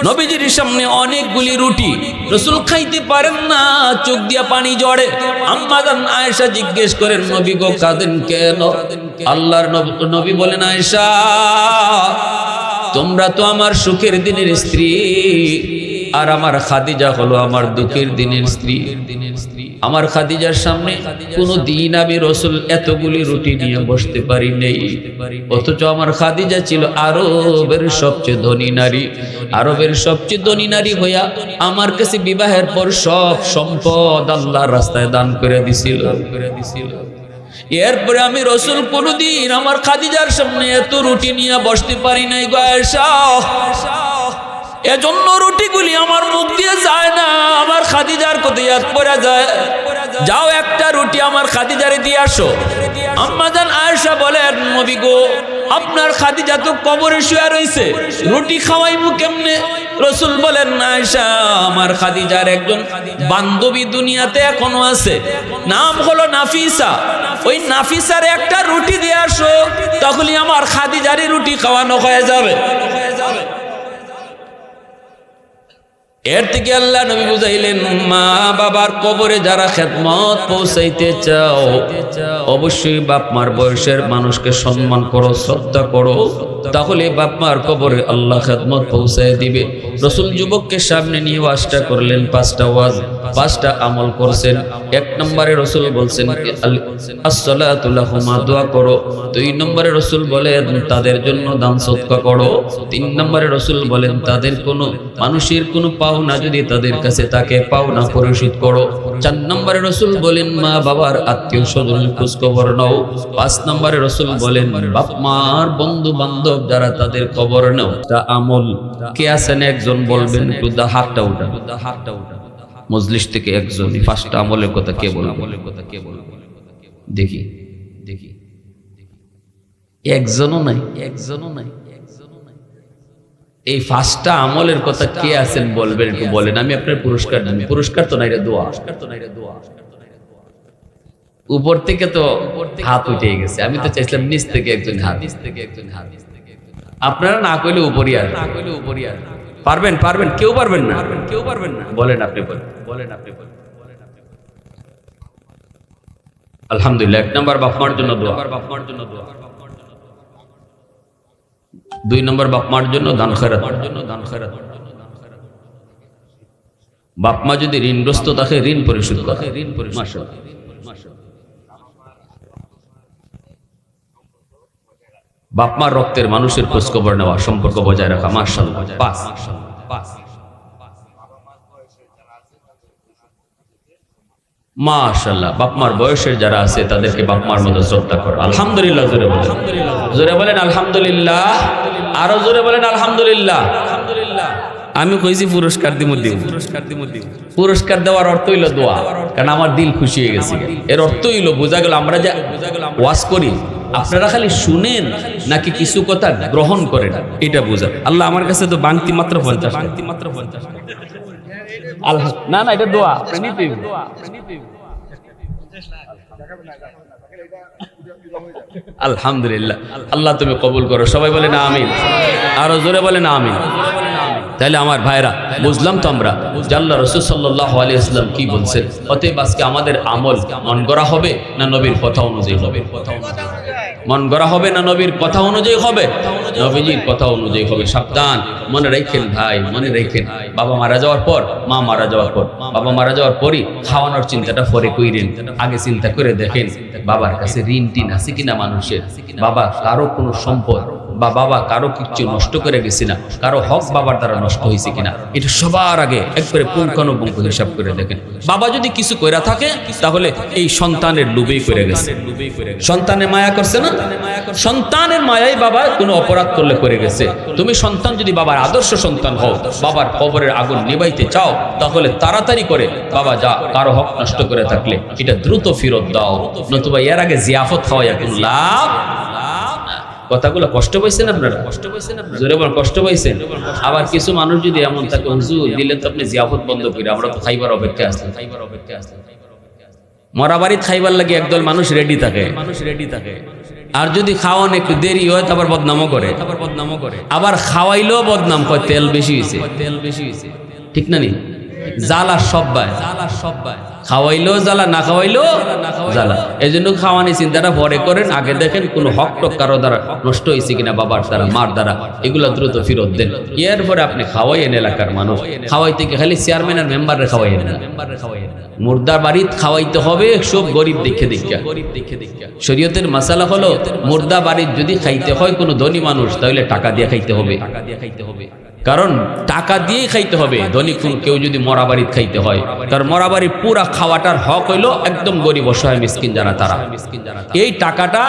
নবীজির সামনে অনেকগুলি রুটি, রাসূল খাইতে পারেন না, চোখ দিয়া পানি ঝরে। আম্মা জান আয়েশা জিজ্ঞেস করেন নবী গো কাঁদেন কেন? আল্লাহর নবী বলেন আয়েশা তোমরা তো আমার সুখের দিনের স্ত্রী, আর আমার খাদিজা হলো আমার দুঃখের দিনের স্ত্রী। আমার খাদিজার সামনে কোনো দিন আমি রাসূল এতগুলি রুটি নিয়ে বসতে পারি নাই, অথচ আমার খাদিজা ছিল আরবের সবচেয়ে ধনী নারী। আরবের সবচেয়ে ধনী নারী হইয়া আমার কাছে বিবাহের পর সব সম্পদ আল্লাহর রাস্তায় দান করে দিছিল। এরপরে আমি রাসূল কোনদিন আমার খাদিজার সামনে এত রুটি নিয়ে বসতে পারি নাই গো আয়েশা। এজন্য রুটিগুলি আমার মুখ দিয়ে যায় না, আমার খাদিজার কথা ইয়াদ পড়ে যায়। যাও একটা রুটি আমার খাদিজারে দিয়ে আসো। আম্মা জান আয়েশা বলেন, নবী গো, আপনার খাদিজা তো কবরে শুয়ে রইছে, রুটি খাওয়াইমু কেমনে? রাসূল বলেন, আয়েশা, আমার খাদিজার একজন বান্ধবী দুনিয়াতে এখনো আছে, নাম হলো নাফিসা। ওই নাফিসার একটা রুটি দিয়ে আসো, তখনই আমার খাদিজারে রুটি খাওয়ানো হয়ে যাবে। এর থেকে আল্লাহ নবী বুঝাইলেন, মা বাবার কবরে যারা খেদমত পৌঁছাইতে চাও, অবশ্যই বাপ মার বয়সের মানুষকে সম্মান করো, শ্রদ্ধা করো, তাহলে বাপ মার কবরে আল্লাহ খেদমত পৌঁছায় দিবে। রাসূল যুবককে সামনে নিয়ে ওয়াজটা করলেন, 5টা ওয়াজ, 5টা আমল করছেন। 1 নম্বরে রাসূল বলছেন আসসালাতু লাহুমা, দোয়া করো। 2 নম্বরে রাসূল বলেন তাদের জন্য দান সদকা করো। 3 নম্বরে রাসূল বলেন তাদের কোনো মানুষের কোনো পাওনা যদি তাদের কাছে থাকে, পাওনা পরিশোধ করো। 4 নম্বরে রাসূল বলেন মা বাবার আত্মীয় স্বজনের খোঁজ খবর নাও। 5 নম্বরে রাসূল বলেন বাপ মার বন্ধু বান্ধব যারা, তাদের খবর নাও। তা আমল কে আছেন একজন বলবেন, একটু হাতটা উঠা, মজলিস থেকে একজন 5টা আমলের কথা কে বলবে? দেখি দেখি, একজনও নাই, একজনও নাই। এই 5টা আমলের কথা কে আছেন বলবেন, একটু বলেন। আমি আপনার পুরস্কার দিই। পুরস্কার তো নাই রে, দোয়া। উপর থেকে তো হাত উঠে গেছে, আমি তো চাইছিলাম নিচ থেকে একজন হাত। আপনারা না কইলে উপরই আর, না কইলে উপরই আর। পারবেন পারবেন, কেউ পারবেন না, কেউ পারবেন না। বলেন আপনি, বলেন, বলেন আপনি, বলেন। আলহামদুলিল্লাহ। 1 নম্বর বাপ মার জন্য দোয়া, বাপ মার জন্য দোয়া। 2 নম্বর বাপ মার জন্য দান খয়রাত, দান খয়রাত। বাপ মা যদি ঋণগ্রস্ত থাকে, ঋণ পরিশোধ করে, ঋণ পরিশোধ। মাশাআল্লাহ, মাশাআল্লাহ। বাপ মার রক্তের মানুষের খোঁজ খবর নেওয়া, সম্পর্ক বজায় রাখা। মাশাআল্লাহ। 5 মাশাআল্লাহ। বাপ মার বয়সের যারা আছে তাদেরকে বাপ মার মতো শ্রদ্ধা করো। আলহামদুলিল্লাহ জোরে বলেন, জোরে বলেন আলহামদুলিল্লাহ, আরো জোরে বলেন আলহামদুলিল্লাহ। আমি কইছি পুরস্কার দিমু, পুরস্কার দেওয়ার অর্থ হইল দোয়া, কারণ আমার দিল খুশি হয়ে গেছে। এর অর্থ হইল, বোঝা গেল আমরা যা ওয়াজ করি আপনারা খালি শুনেন নাকি কিছু কথা গ্রহণ করেন, এটা বোঝা। আল্লাহ আমার কাছে তো বাংতি মাত্র 50, বাংতি মাত্র 50। আল্লাহ না না, এটা দোয়া, আপনি নিতেই আলহামদুলিল্লাহ। আল্লাহ তুমি কবুল করো, সবাই বলেন আমিন, আরো জোরে বলেন আমিন। তাহলে আমার ভাইরা, বুঝলাম তো আমরা যে আল্লাহ রাসূল সাল্লাল্লাহু আলাইহি ওয়াসাল্লাম কি বলছেন। অতএব আজকে আমাদের আমল মন গড়া হবে না নবীর কথা অনুযায়ী হবে? মন গড়া হবে না নবীর কথা অনুযায়ী হবে? নবীজির কথা অনুযায়ী হবে। সাবধান, মনে রাখেন ভাই, মনে রাখেন, বাবা মারা যাওয়ার পর, মা মারা যাওয়ার পর, বাবা মারা যাওয়ার পরই খাওয়ানোর চিন্তাটা পরে কইরেন। আগে চিন্তা করে দেখেন বাবার কাছে ঋণ টিন আছে কিনা মানুষের, বাবা কারো কোনো সম্পদ বা বাবা কারো কিছু নষ্ট করে গেছি না, কারো হক বাবার দ্বারা নষ্ট হয়েছে কিনা, এটা সবার আগে একবারে পুঙ্খানুপুঙ্খ হিসাব করে দেখেন। বাবা যদি কিছু কইরা থাকে তাহলে এই সন্তানের লোভেই করে গেছে, সন্তানের মায়া করছে না, সন্তানের মায়াই বাবা কোনো অপরাধ করলে করে গেছে। তুমি সন্তান যদি বাবার আদর্শ সন্তান হও, বাবার কবরের আগুন নিভাইতে চাও, তাহলে তাড়াতাড়ি করে বাবা যা কারো হক নষ্ট করে থাকলে এটা দ্রুত ফেরত দাও, নতুবা এর আগে জিয়াফত খাওয়াই এখন লাভ। কথাগুলো কষ্ট পাইছেন আপনারা? কষ্ট পাইছেন আপনারা? জোরে বলেন, কষ্ট পাইছেন? আবার কিছু মানুষ যদি এমন থাকে, হুজুর দিলে তো আপনি জিয়াফত বন্ধ করে, আমরা তো খাইবার অপেক্ষা আসলাম, খাইবার অপেক্ষা আসলাম। মরা বাড়িতে খাইবার লাগে একদল মানুষ রেডি থাকে, মানুষ রেডি থাকে। আর যদি খাওয়ান একটু দেরি হয় আবার বদনামও করে, আবার বদনামও করে। আবার খাওয়াইলেও বদনাম কয়, তেল বেশি হয়েছে, তেল বেশি হয়েছে। ঠিক না নি? জ্বালা সব ভাই, জ্বালা সব ভাই। খাওয়াইলেও জ্বালা, না খাওয়াইলেও জ্বালা। এই জন্য খাওয়ানি চিন্তাটা পরে করেন, আগে দেখেন কোনো হক টক কারো দ্বারা নষ্ট হয়েছে কিনা, বাবার দ্বারা, মার দ্বারা, এগুলো দ্রুত ফেরত দেন। এরপরে আপনি খাওয়াইয়েন এলাকার মানুষ। খাওয়াইতে গিয়ে খালি চেয়ারম্যান আর মেম্বারে খাওয়াইয়েন না, মেম্বারে খাওয়াইয়েন না। মুর্দার বাড়িতে খাওয়াইতে হবে সব গরিব দেখে দেখে, গরিব দেখে দেখে। শরীয়তের মাসালা হলো, মুর্দা বাড়িতে যদি খাইতে হয় কোনো ধনী মানুষ, তাহলে টাকা দিয়ে খাইতে হবে, টাকা দিয়ে খাইতে হবে। কারণ টাকা দিয়েই খাইতে হবে। ধনী কেউ যদি মরা বাড়িতে খাইতে হয়, কারণ মরা বাড়ির পুরা খাওয়াটার হক হইলো একদম গরিব অসহায় মিসকিন যারা, তারা। এই টাকাটা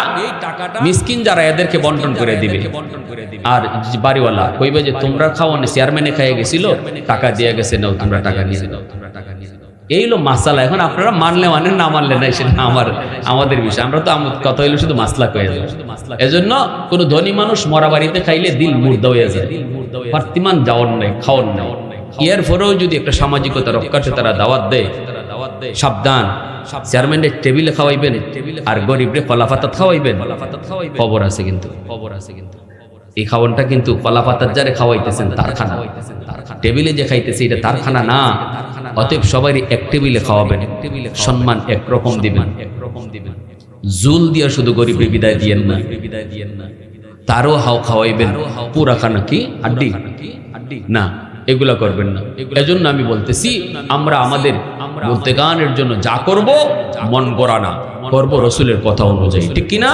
মিসকিন যারা, এদেরকে বন্টন করে দিবে। আর বাড়িওয়ালা কইবে যে তোমরা খাওয়ানো চেয়ারম্যানে খাইয়ে গেছিল, টাকা দিয়ে গেছে, নাও তোমরা টাকা নিয়ে নাও, তোমরা টাকা নিয়ে নাও। এই হলো মাসালা। এখন আপনারা মানলে মানেন, না মানলে নাই, সেটা আমাদের বিষয়। আমরা তো কথা হইলো শুধু মাসলা কয়ে যাবে। এজন্য কোন ধনী মানুষ মরা বাড়িতে খাইলে দিল মুর্দা হয়ে যায়, পার্তিমান যাওয়ার নাই, খাওয়ার নাই। এর পরেও যদি একটা সামাজিকতা রক্ষার্থে তারা দাওয়াত দেয়, সাবধান, চেয়ারম্যানের টেবিলে খাওয়াইবেন আর গরিবরে কলা পাতাত খাওয়াইবেন, খবর আছে কিন্তু। এই খাওয়ানটা কিন্তু কলা পাতার যারে খাওয়াইতেছেন তার খানা, টেবিলে যে খাইতেছে এটা তার খানা না। অতএব সবাই এক টেবিলে খাওয়াবেন, সম্মান একরকম দিবেন। জুল দিয়া শুধু গরিবের বিদায় দিয়েন না, তারও হাও খাওয়াইবেন। পুরা খানা কি হাড্ডি না, এগুলা করবেন না। এজন্য আমি বলতেছি, আমরা আমাদের মুর্তেগানের জন্য যা করব মন গড়া না, করব রসুলের কথা অনুযায়ী, ঠিক কিনা?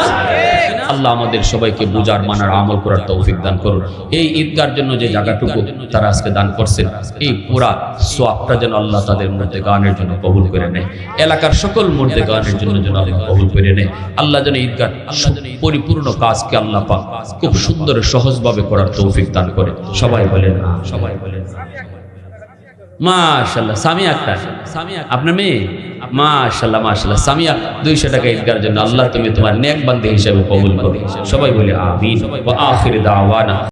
আল্লাহ আমাদের সবাইকে বুঝার, মানার, আমল করার তৌফিক দান করুন। এই ঈদগার জন্য যে জায়গাটুকু তারা আজকে দান করছেন, এই পুরা সোয়াবটা যেন আল্লাহ তাদের মুর্তেগানের জন্য কবুল করে নেয়, এলাকার সকল মুর্তেগানের জন্য যেন আল্লাহ কবুল করে নেয়। আল্লাহ যেন ঈদগার পরিপূর্ণ কাজকে আল্লাহ পাক খুব সুন্দর সহজভাবে করার তৌফিক দান করে। সবাই বলেন না, সবাই বলেন মাশাআল্লাহ। সামিয়া আক্তার, আপনার মেয়ে, মাশাআল্লাহ মাশাআল্লাহ। সামিয়া 200 টাকা ঈদগার জন্য আল্লাহ তুমি তোমার নেক বান্দা হিসেবে কবুল করো। সবাই বলে আমিন। ওয়া আখির দাওয়ানা।